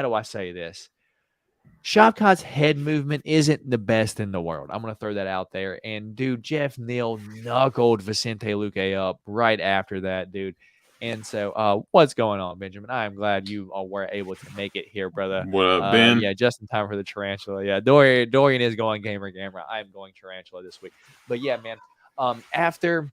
do I say this? Shavkat's head movement isn't the best in the world. I'm going to throw that out there. And, dude, Jeff Neal knuckled Vicente Luque up right after that, dude. And so what's going on, Benjamin? I am glad you all were able to make it here, brother. What up, Ben? Yeah, just in time for the Tarantula. Yeah, Dorian is going Gamer. I am going Tarantula this week. But, yeah, man, after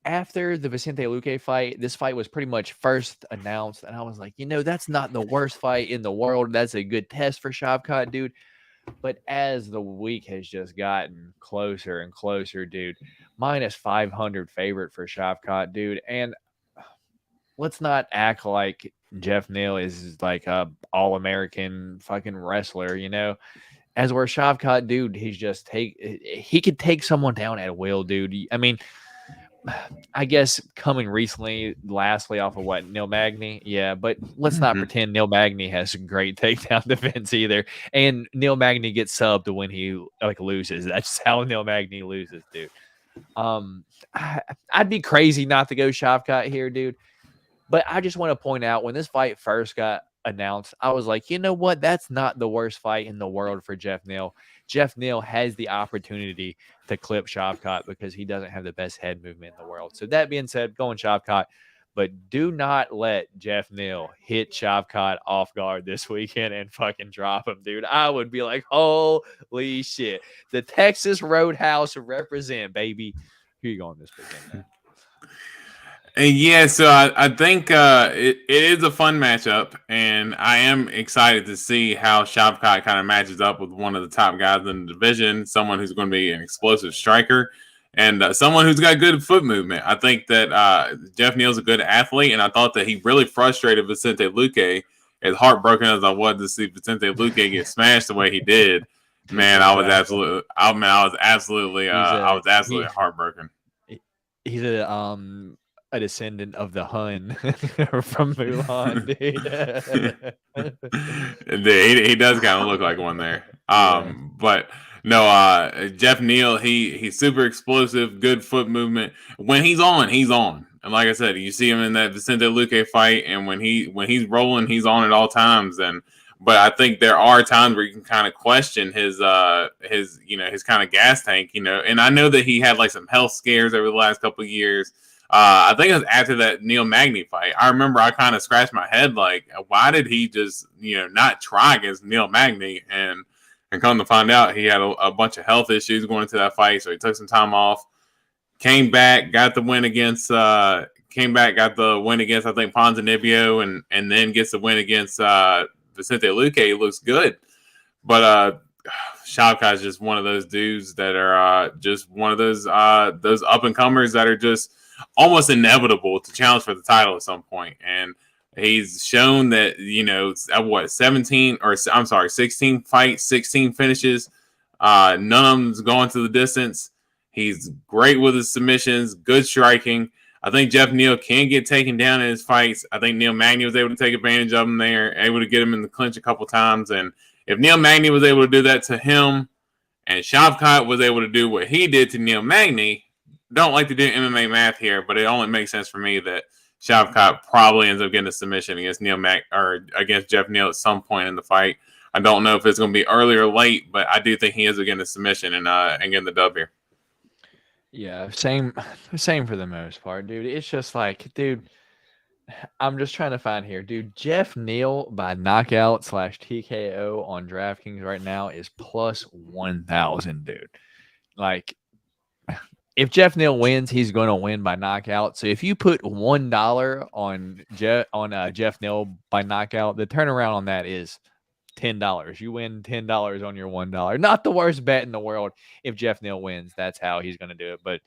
the Vicente Luque fight, this fight was pretty much first announced, and I was like, that's not the worst fight in the world. That's a good test for Shavkat, dude. But as the week has just gotten closer and closer, dude, minus 500 favorite for Shavkat, dude. And let's not act like Jeff Neal is like a all-American fucking wrestler, As where Shavkat, dude, he could take someone down at will, dude. I mean, I guess coming recently, lastly off of what Neil Magny, yeah, but let's not pretend Neil Magny has great takedown defense either. And Neil Magny gets subbed when he loses. That's how Neil Magny loses, dude. I'd be crazy not to go Shavkat here, dude. But I just want to point out when this fight first got announced, I was like, you know what? That's not the worst fight in the world for Jeff Neal. Jeff Neal has the opportunity to clip Shavkat because he doesn't have the best head movement in the world. So that being said, going Shavkat, but do not let Jeff Neal hit Shavkat off guard this weekend and fucking drop him, dude. I would be like, holy shit. The Texas Roadhouse represent, baby. Who you going this weekend, man? And yeah, so I think it is a fun matchup, and I am excited to see how Shavkat kind of matches up with one of the top guys in the division, someone who's going to be an explosive striker, and someone who's got good foot movement. I think that Jeff Neal's a good athlete, and I thought that he really frustrated Vicente Luque. As heartbroken as I was to see Vicente Luque get smashed the way he did, man, I was absolutely heartbroken. He's a descendant of the Hun from Mulan, dude. he does kind of look like one there. But no, Jeff Neal, he's super explosive, good foot movement. When he's on, he's on. And like I said, you see him in that Vicente Luque fight, and when he's rolling, he's on at all times. But I think there are times where you can kind of question his kind of gas tank, And I know that he had like some health scares over the last couple of years. I think it was after that Neil Magny fight. I remember I kind of scratched my head like, why did he just, not try against Neil Magny? And come to find out, he had a bunch of health issues going into that fight, so he took some time off. Came back, got the win against I think Ponzinibbio, and then gets the win against Vicente Luque. He looks good, but Shavkat is just one of those dudes that are just one of those up and comers that are just almost inevitable to challenge for the title at some point. And he's shown that, 16 fights, 16 finishes. None of them's going to the distance. He's great with his submissions, good striking. I think Jeff Neal can get taken down in his fights. I think Neil Magny was able to take advantage of him there, able to get him in the clinch a couple times. And if Neil Magny was able to do that to him, and Shavkat was able to do what he did to Neil Magny, don't like to do MMA math here, but it only makes sense for me that Shavkat probably ends up getting a submission against against Jeff Neal at some point in the fight. I don't know if it's going to be early or late, but I do think he is getting a submission and getting the dub here. Yeah, same for the most part, dude. It's just like, dude, I'm just trying to find here, dude. Jeff Neal by knockout / TKO on DraftKings right now is plus 1,000, dude. Like, if Jeff Neal wins, he's going to win by knockout. So if you put $1 on Jeff Neal by knockout, the turnaround on that is $10. You win $10 on your $1. Not the worst bet in the world. If Jeff Neal wins, that's how he's going to do it. But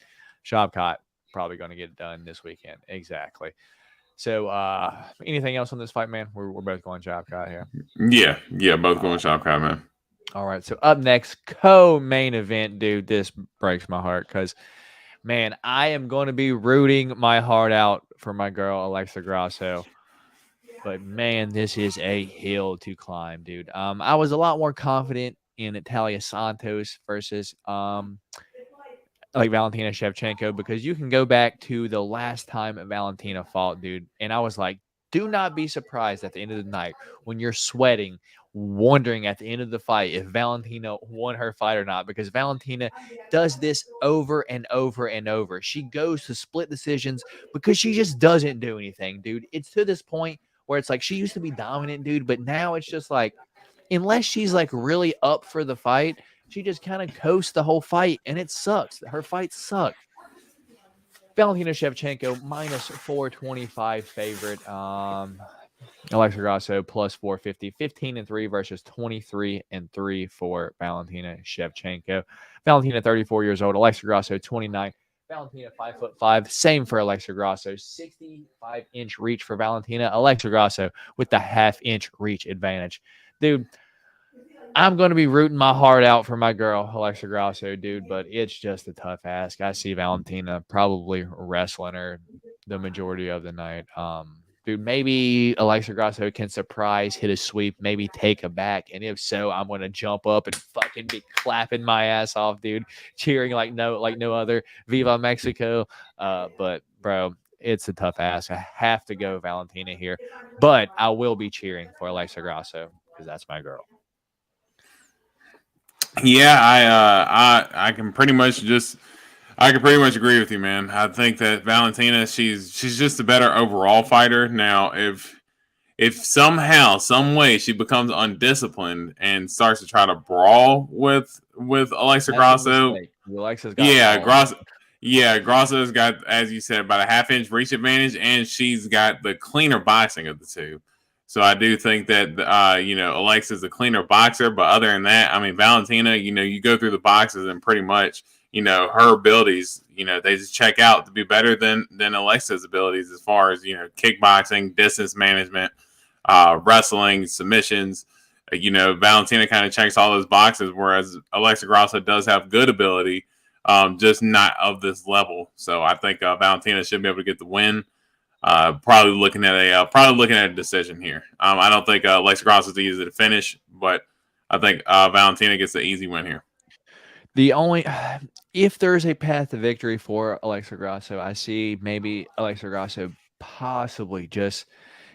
Shavkat probably going to get it done this weekend. Exactly. So anything else on this fight, man? We're both going Shavkat here. Yeah, both going Shavkat, man. All right, so up next, co-main event, dude. This breaks my heart because, man, I am going to be rooting my heart out for my girl, Alexa Grasso. But, man, this is a hill to climb, dude. I was a lot more confident in Natalia Santos versus Valentina Shevchenko because you can go back to the last time Valentina fought, dude. And I was like, do not be surprised at the end of the night when you're sweating, wondering at the end of the fight if Valentina won her fight or not, because Valentina does this over and over and over. She goes to split decisions because she just doesn't do anything, dude. It's to this point where it's like she used to be dominant, dude, but now it's just like, unless she's like really up for the fight, she just kind of coasts the whole fight, and it sucks. Her fights suck. Valentina Shevchenko minus 425 favorite. Alexa Grasso plus 450, 15-3 versus 23-3 for Valentina Shevchenko. Valentina 34 years old. Alexa Grasso 29. Valentina 5'5". Same for Alexa Grasso. 65-inch reach for Valentina. Alexa Grasso with the half-inch reach advantage. Dude, I'm going to be rooting my heart out for my girl, Alexa Grasso, dude, but it's just a tough ask. I see Valentina probably wrestling her the majority of the night. Dude, maybe Alexa Grasso can surprise, hit a sweep, maybe take a back. And if so, I'm going to jump up and fucking be clapping my ass off, dude, cheering like no other. Viva Mexico. But, bro, it's a tough ask. I have to go Valentina here, but I will be cheering for Alexa Grasso because that's my girl. Yeah, I can pretty much agree with you, man. I think that Valentina, she's just a better overall fighter. Now, if somehow, some way, she becomes undisciplined and starts to try to brawl with Alexa That's a Grasso, mistake. Alexa's got yeah, balls. Grosso's got, as you said, about a half-inch reach advantage, and she's got the cleaner boxing of the two. So I do think that Alexa's a cleaner boxer, but other than that, I mean, Valentina, you go through the boxes and pretty much, her abilities, they just check out to be better than Alexa's abilities as far as kickboxing, distance management, wrestling, submissions. Valentina kind of checks all those boxes, whereas Alexa Grasso does have good ability, just not of this level. So I think Valentina should be able to get the win. Probably looking at a decision here. I don't think Alexa Grasso is easy to finish, but I think Valentina gets the easy win here. The only if there's a path to victory for Alexa Grasso, I see maybe Alexa Grasso possibly just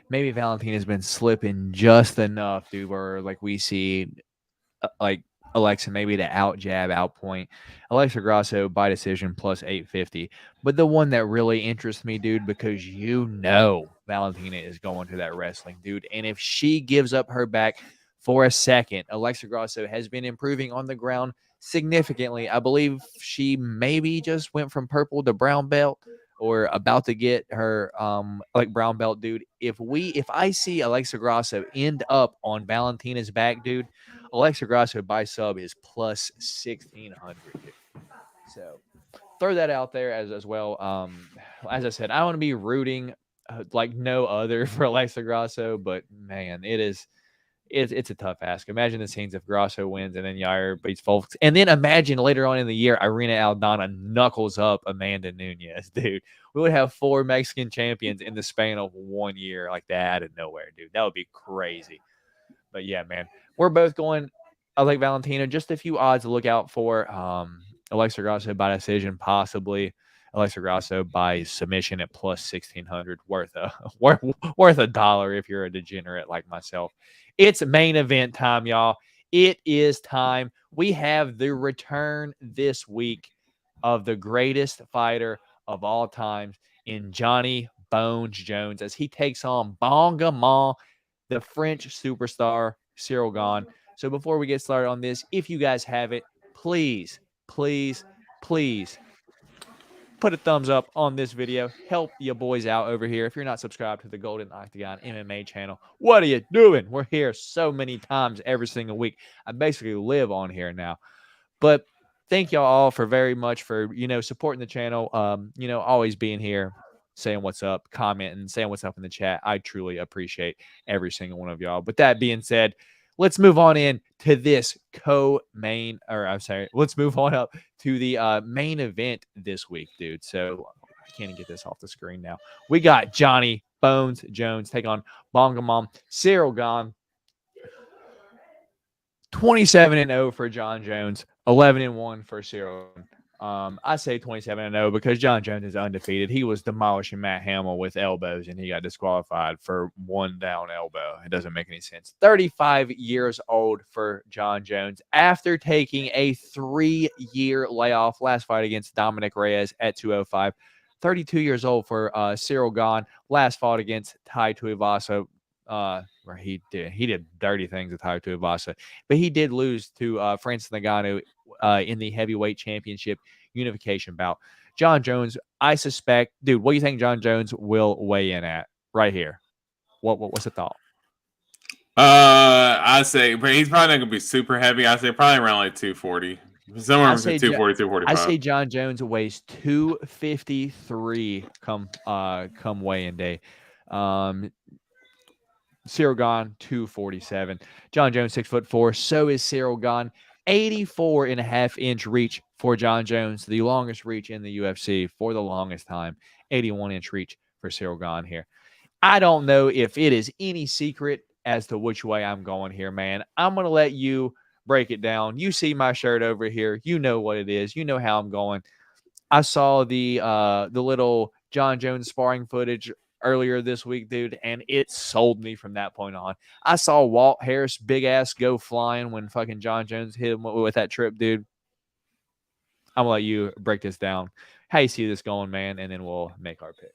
maybe Valentina's been slipping just enough, dude, where like we see like Alexa maybe to out jab, out point. Alexa Grasso by decision plus 850. But the one that really interests me, dude, because Valentina is going to that wrestling, dude. And if she gives up her back for a second, Alexa Grasso has been improving on the ground significantly. I believe she maybe just went from purple to brown belt or about to get her like brown belt, dude. If I see Alexa Grasso end up on Valentina's back, dude, Alexa Grasso by sub is plus 1,600. So throw that out there as well. As I said, I want to be rooting like no other for Alexa Grasso, but man, it's a tough ask. Imagine the scenes if Grasso wins and then Yair beats Folks. And then imagine later on in the year, Irina Aldana knuckles up Amanda Nunes, dude. We would have 4 Mexican champions in the span of 1 year like that out of nowhere, dude. That would be crazy. But yeah, man, we're both going. I like Valentina. Just a few odds to look out for. Alexa Grasso by decision, possibly. Alexa Grasso by submission at plus 1,600, worth a dollar if you're a degenerate like myself. It's main event time, y'all. It is time. We have the return this week of the greatest fighter of all times in Johnny Bones Jones as he takes on Bonga Ma, the French superstar Cyril Gane. So before we get started on this, if you guys have it, please, please, please put a thumbs up on this video. Help your boys out over here. If you're not subscribed to the Golden Octagon MMA channel, what are you doing? We're here so many times every single week. I basically live on here now. But thank y'all all for very much for, supporting the channel. Always being here, saying what's up, commenting, saying what's up in the chat. I truly appreciate every single one of y'all. But that being said, let's move on in to this let's move on up to the main event this week, dude. So I can't even get this off the screen now. We got Johnny Bones Jones take on Bonga Ma, Cyril Gane. 27-0 for John Jones, 11-1 for Cyril. I say 27-0 because John Jones is undefeated. He was demolishing Matt Hamill with elbows, and he got disqualified for one down elbow. It doesn't make any sense. 35 years old for John Jones after taking a 3-year layoff. Last fight against Dominic Reyes at 205. 32 years old for Cyril Gane. Last fought against Tai Tuivasa. Where he did dirty things with Tai Tuivasa, but he did lose to Francis Ngannou in the heavyweight championship unification bout. John Jones, I suspect, dude, what do you think John Jones will weigh in at right here? What's the thought? I say, but he's probably not gonna be super heavy. I say probably around like 240, somewhere between 240, 245. I say John Jones weighs 253 come weigh-in day. Cyril Gane 247. John Jones 6'4". So is Cyril Gane. 84.5-inch reach for John Jones, the longest reach in the UFC for the longest time. 81-inch reach for Cyril Gane here. I don't know if it is any secret as to which way I'm going here, man. I'm going to let you break it down. You see my shirt over here. You know what it is. You know how I'm going. I saw the little John Jones sparring footage earlier this week, dude, and it sold me from that point on. I saw Walt Harris big ass go flying when fucking John Jones hit him with that trip, dude. I'm gonna let you break this down. How you see this going, man, and then we'll make our picks.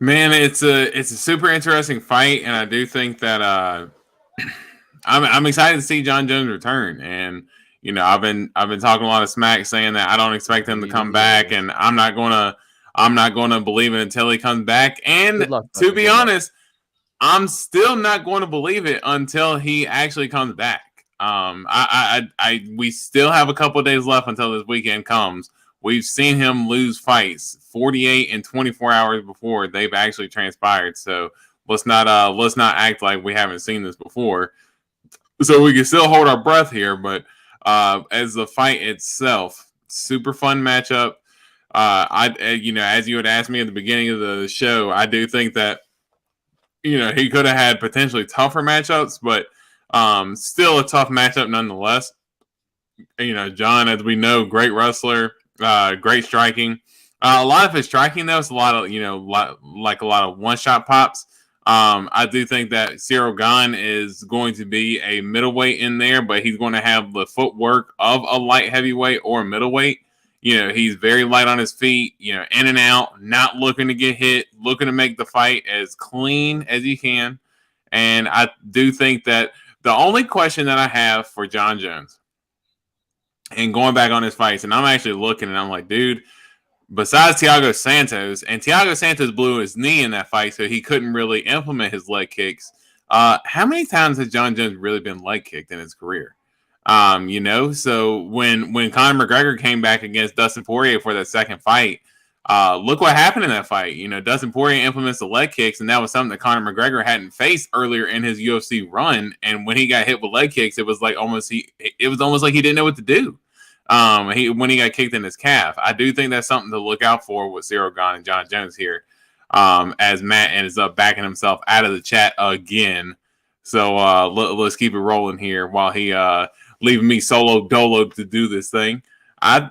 Man, it's a super interesting fight, and I do think that I'm excited to see John Jones return. And you know, I've been talking a lot of smack, saying that I don't expect him to come back, and I'm not gonna believe it until he comes back. And to be honest, I'm still not going to believe it until he actually comes back. We still have a couple of days left until this weekend comes. We've seen him lose fights 48 and 24 hours before they've actually transpired. So let's not act like we haven't seen this before. So we can still hold our breath here, but as the fight itself, super fun matchup. As you had asked me at the beginning of the show, I do think that he could have had potentially tougher matchups, but still a tough matchup nonetheless. John, as we know, great wrestler, great striking. A lot of his striking, though, is a lot of like a lot of one-shot pops. I do think that Cyril Gane is going to be a middleweight in there, but he's going to have the footwork of a light heavyweight or middleweight. He's very light on his feet, in and out, not looking to get hit, looking to make the fight as clean as he can. And I do think that the only question that I have for John Jones, and going back on his fights, and I'm actually looking and I'm like, dude, besides Thiago Santos, and Thiago Santos blew his knee in that fight, so he couldn't really implement his leg kicks. How many times has John Jones really been leg kicked in his career? So when Conor McGregor came back against Dustin Poirier for that second fight, look what happened in that fight. Dustin Poirier implements the leg kicks, and that was something that Conor McGregor hadn't faced earlier in his UFC run. And when he got hit with leg kicks, it was almost like he didn't know what to do. When he got kicked in his calf. I do think that's something to look out for with Cyril Gane and John Jones here. As Matt ends up backing himself out of the chat again. So let's keep it rolling here while he leaving me solo dolo to do this thing. I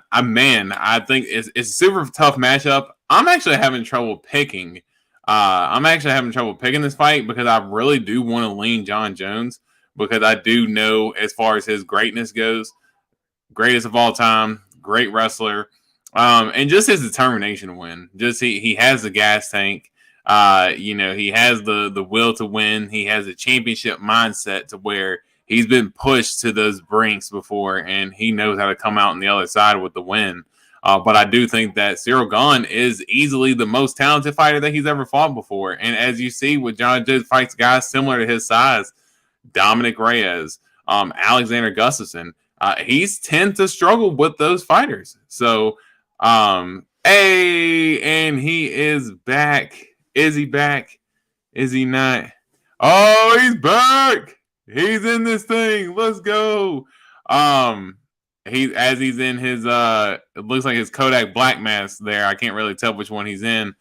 think it's a super tough matchup. I'm actually having trouble picking. This fight because I really do want to lean John Jones because I do know as far as his greatness goes, greatest of all time, great wrestler, and just his determination to win. Just he has the gas tank. He has the will to win. He has a championship mindset to where he's been pushed to those brinks before, and he knows how to come out on the other side with the win. But I do think that Cyril Gane is easily the most talented fighter that he's ever fought before. And as you see with John Jones fights guys similar to his size, Dominic Reyes, Alexander Gustafsson, he's tend to struggle with those fighters. So, and he is back. Is he back? Is he not? Oh, he's back. He's in this thing. Let's go. He's in his it looks like his Kodak Black mask there. I can't really tell which one he's in.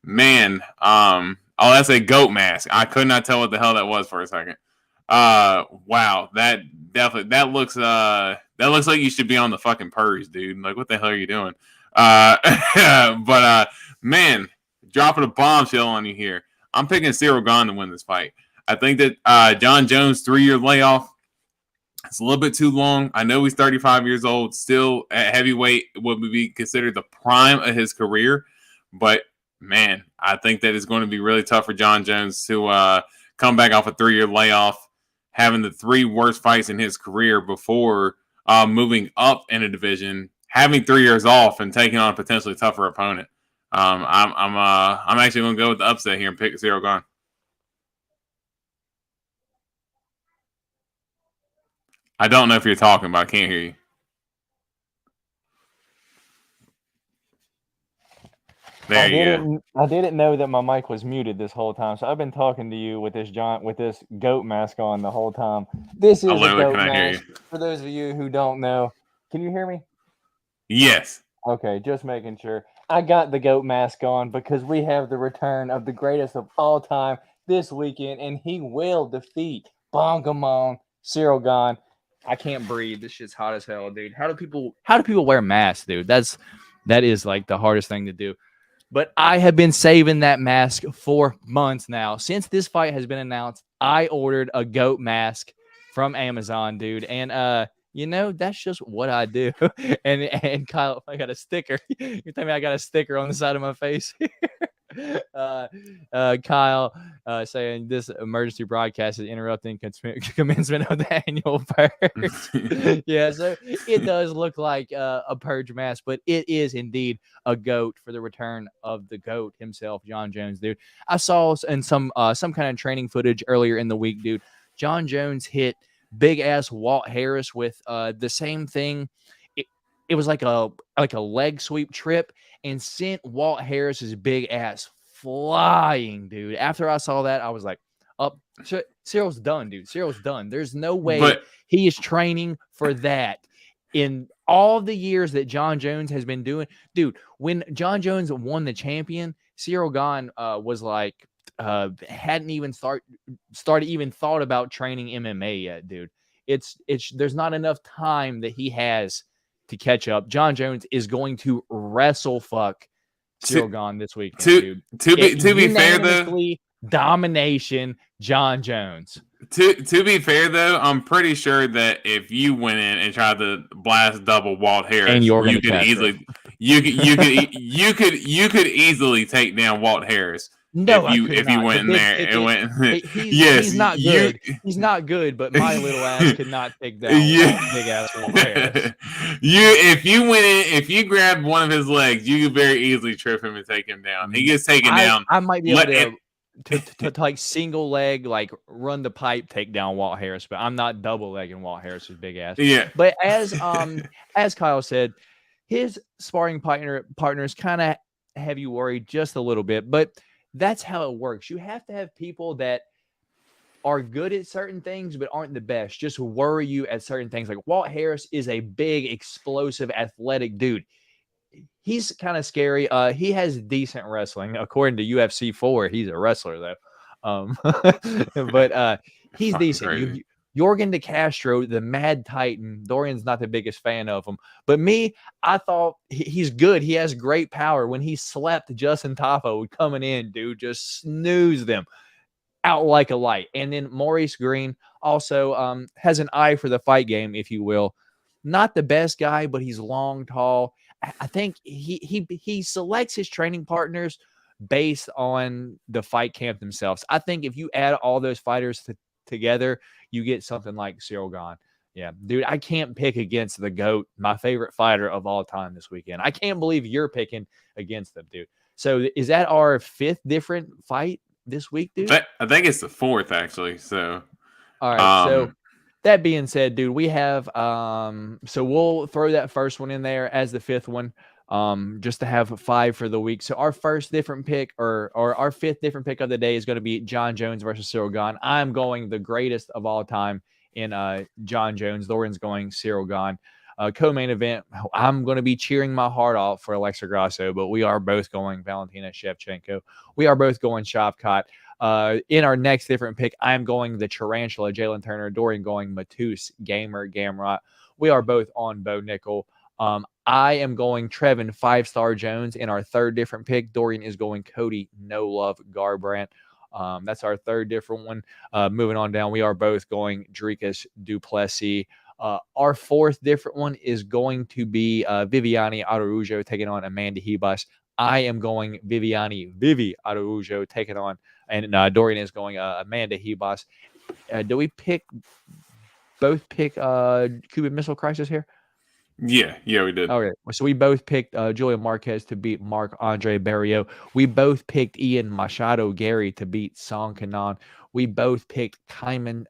Man, that's a goat mask. I could not tell what the hell that was for a second. Wow, that looks like you should be on the fucking purge, dude. Like, what the hell are you doing? Man, dropping a bombshell on you here. I'm picking Cyril Gane to win this fight. I think that John Jones' 3-year layoff, it's a little bit too long. I know he's 35 years old, still at heavyweight, would be considered the prime of his career. But man, I think that it's going to be really tough for John Jones to come back off a 3-year layoff, having the 3 worst fights in his career before moving up in a division, having 3 years off, and taking on a potentially tougher opponent. I'm actually going to go with the upset here and pick Cyril Gane. I don't know if you're talking, but I can't hear you. There you I didn't know that my mic was muted this whole time, so I've been talking to you with this goat mask on the whole time. This is a Hello, goat can I hear you? mask. For those of you who don't know, can you hear me? Yes. Okay, just making sure. I got the goat mask on because we have the return of the greatest of all time this weekend, and he will defeat Bongamon Cyril Gane. I can't breathe. This shit's hot as hell, dude. How do people wear masks, dude? That is like the hardest thing to do. But I have been saving that mask for months now. Since this fight has been announced, I ordered a goat mask from Amazon, dude. And that's just what I do. and Kyle, I got a sticker. You tell me I got a sticker on the side of my face. Kyle saying this emergency broadcast is interrupting commencement of the annual purge. Yeah, so it does look like a purge mask, but it is indeed a goat for the return of the goat himself, John Jones, dude. I saw in some kind of training footage earlier in the week, dude. John Jones hit big ass Walt Harris with the same thing. It was like a leg sweep trip and sent Walt Harris's big ass flying, dude. After I saw that, I was like, "Up, Cyril's done, dude. Cyril's done. There's no way he is training for that." In all the years that John Jones has been doing, dude, when John Jones won the champion, Cyril Gane was like hadn't even started even thought about training MMA yet, dude. It's there's not enough time that he has to catch up. John Jones is going to wrestle fuck Cyril Gane this weekend, dude. To be fair though, domination, John Jones. To be fair though, I'm pretty sure that if you went in and tried to blast double Walt Harris, and you could easily take down Walt Harris. No, if you went in there and went, he's not good. He's not good, but my little ass could not take down big ass Walt Harris. If you grabbed one of his legs, you could very easily trip him and take him down. He gets taken down. I might be able to like single leg, like run the pipe, take down Walt Harris, but I'm not double legging Walt Harris's big ass. Yeah. But as Kyle said, his sparring partners kind of have you worried just a little bit, but that's how it works. You have to have people that are good at certain things but aren't the best. Just worry you at certain things. Like Walt Harris is a big, explosive, athletic dude. He's kind of scary. He has decent wrestling. According to UFC 4, he's a wrestler, though. But he's decent. Jorgen De Castro, the Mad Titan, Dorian's not the biggest fan of him. But me, I thought he's good. He has great power. When he slept Justin Tafo coming in, dude, just snooze them out like a light. And then Maurice Green also has an eye for the fight game, if you will. Not the best guy, but he's long, tall. I think he selects his training partners based on the fight camp themselves. I think if you add all those fighters together, you get something like Cyril Gane. Yeah, dude, I can't pick against the GOAT, my favorite fighter of all time this weekend. I can't believe you're picking against them, dude. So is that our fifth different fight this week, dude? I think it's the fourth, actually. So, all right. So that being said, dude, we have so we'll throw that first one in there as the fifth one, just to have 5 for the week. So our first different pick or our fifth different pick of the day is going to be John Jones versus Cyril Gane. I'm going the greatest of all time in John Jones. Dorian's going Cyril Gane. Co-main event, I'm going to be cheering my heart off for Alexa Grasso, but we are both going Valentina Shevchenko. We are both going Shavkat. In our next different pick, I'm going the Tarantula, Jalen Turner. Dorian going Matus, Gamer, Gamrot. We are both on Bo Nickel. I am going Trevin 5-star Jones in our third different pick. Dorian is going Cody No Love Garbrandt. That's our third different one. Moving on down, we are both going Dricus Duplessis. Our fourth different one is going to be Viviane Araujo taking on Amanda Hebus. I am going Vivi Araujo taking on, and Dorian is going Amanda Hebus. Do we both pick Cuban Missile Crisis here? Yeah, we did. Okay, so we both picked Julian Marquez to beat Marc-Andre Barrios. We both picked Ian Machado Gary to beat Song Kanan. We both picked Cameron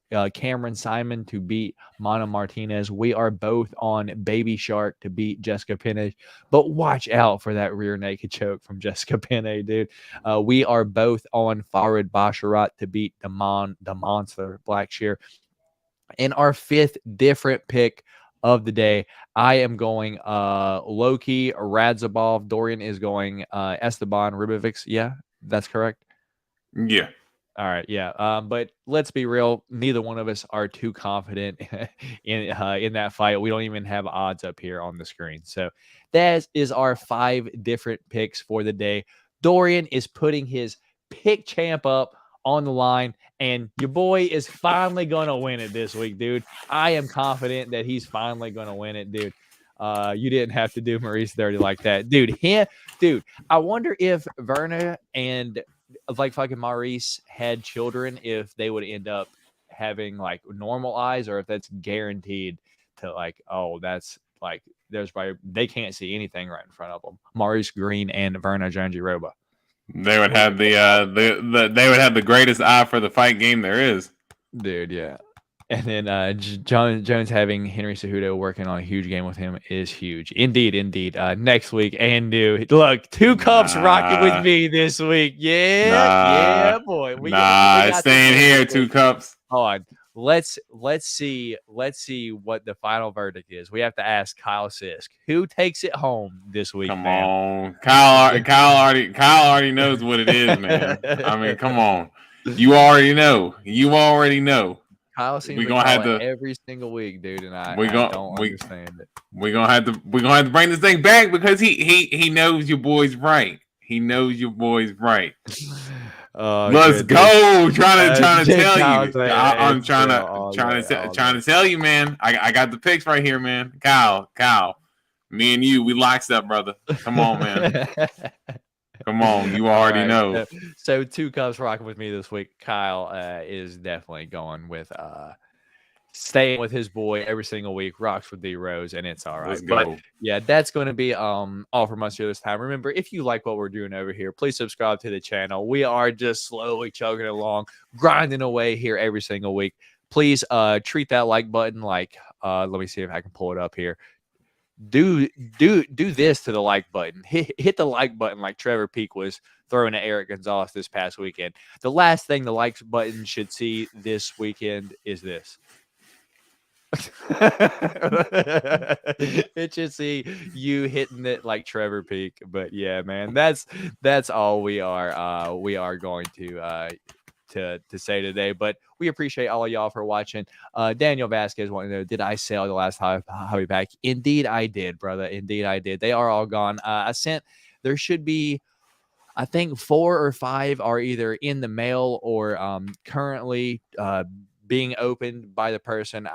Simon to beat Mana Martinez. We are both on Baby Shark to beat Jessica Penne. But watch out for that rear naked choke from Jessica Penne, dude. We are both on Farid Basharat to beat the monster Blackshear. In our fifth different pick of the day, I am going Loki Radzabov. Dorian is going Esteban Ribovics. Yeah, that's correct. Yeah. All right, yeah. But let's be real. Neither one of us are too confident in that fight. We don't even have odds up here on the screen. So that is our 5 different picks for the day. Dorian is putting his pick champ up on the line, and your boy is finally going to win it this week, dude. I am confident that he's finally going to win it, dude. You didn't have to do Maurice dirty like that, dude. Dude, I wonder if Verna and like fucking Maurice had children, if they would end up having like normal eyes, or if that's guaranteed to like, oh, that's like there's probably they can't see anything right in front of them. Maurice Green and Verna Janjiroba. They would have they would have the greatest eye for the fight game there is. Dude, yeah. And then Jones having Henry Cejudo working on a huge game with him is huge. Indeed. Next week, and dude, look, 2 cups rocking with me this week. Yeah, boy. We got staying here, 2 cups. Hold on. Let's see what the final verdict is. We have to ask Kyle Sisk, who takes it home this week. Come on, Kyle already knows what it is, man. I mean, come on, you already know. Kyle seems we're gonna have to every single week, dude, and I don't understand it. We're gonna have to bring this thing back because he knows your boy's right. He knows your boy's right. Let's go. Trying to tell you. I'm trying to tell you, man. I got the picks right here, man. Kyle, me and you, we lockstep, brother. Come on, man. Come on, you already know. So 2 cups rocking with me this week. Kyle is definitely going with staying with his boy every single week. Rocks with D Rose, and it's all right. Let's go. But yeah, that's going to be all from us here this time. Remember, if you like what we're doing over here, please subscribe to the channel. We are just slowly chugging along, grinding away here every single week. Please treat that like button like let me see if I can pull it up here. Do this to the like button. Hit the like button like Trevor Peak was throwing at Eric Gonzalez this past weekend. The last thing the likes button should see this weekend is this. It should see you hitting it like Trevor Peak. But yeah, man, that's all we are going to say today. But we appreciate all of y'all for watching. Daniel Vasquez wanted to know, did I sell the last hobby pack? Indeed I did, brother. Indeed I did. They are all gone. There should be, I think 4 or 5 are either in the mail or currently being opened by the person.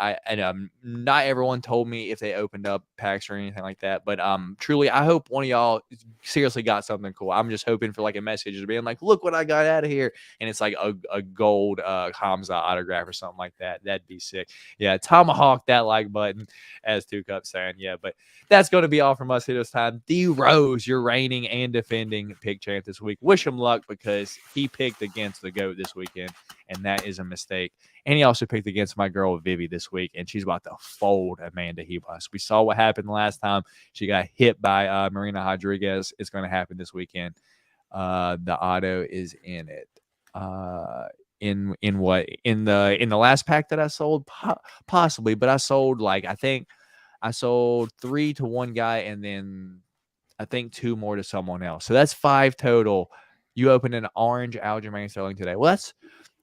Not everyone told me if they opened up packs or anything like that, but truly I hope one of y'all seriously got something cool. I'm just hoping for like a message to being like, look what I got out of here, and it's like a gold Hamza autograph or something like that. That'd be sick. Yeah, tomahawk that like button, as 2 cups saying. Yeah, but that's going to be all from us here this time. D Rose, your reigning and defending pick champ this week. Wish him luck because he picked against the GOAT this weekend, and that is a mistake. And he also picked against my girl Vivi this week, and she's about to fold Amanda Ribas. We saw what happened last time. She got hit by Marina Rodriguez. It's going to happen this weekend. The auto is in it. In the last pack that I sold, possibly, but I sold I think I sold 3 to one guy, and then I think 2 more to someone else. So that's 5 total. You opened an orange Aljamain Sterling today. Well,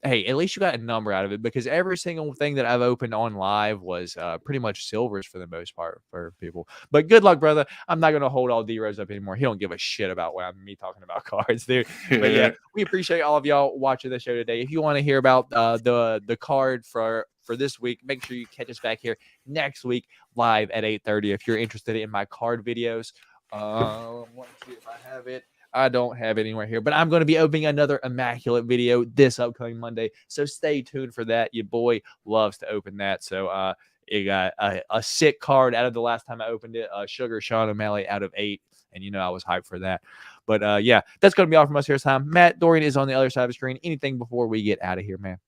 hey, at least you got a number out of it, because every single thing that I've opened on live was pretty much silvers for the most part for people. But good luck, brother. I'm not going to hold all D-Rose up anymore. He don't give a shit about me talking about cards, dude. But yeah, we appreciate all of y'all watching the show today. If you want to hear about the card for this week, make sure you catch us back here next week live at 8:30. If you're interested in my card videos, let's see if I have it. I don't have it anywhere here, but I'm going to be opening another immaculate video this upcoming Monday. So stay tuned for that. Your boy loves to open that. So it got a sick card out of the last time I opened it. Sugar Sean O'Malley out of 8. And I was hyped for that. But yeah, that's going to be all from us here this time. Matt, Dorian is on the other side of the screen. Anything before we get out of here, man?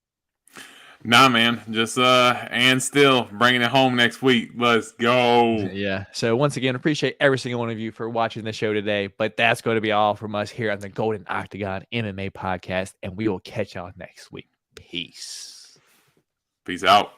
Nah, man. Just and still bringing it home next week. Let's go. Yeah. So once again, appreciate every single one of you for watching the show today. But that's going to be all from us here on the Golden Octagon MMA podcast, and we will catch y'all next week. Peace. Peace out.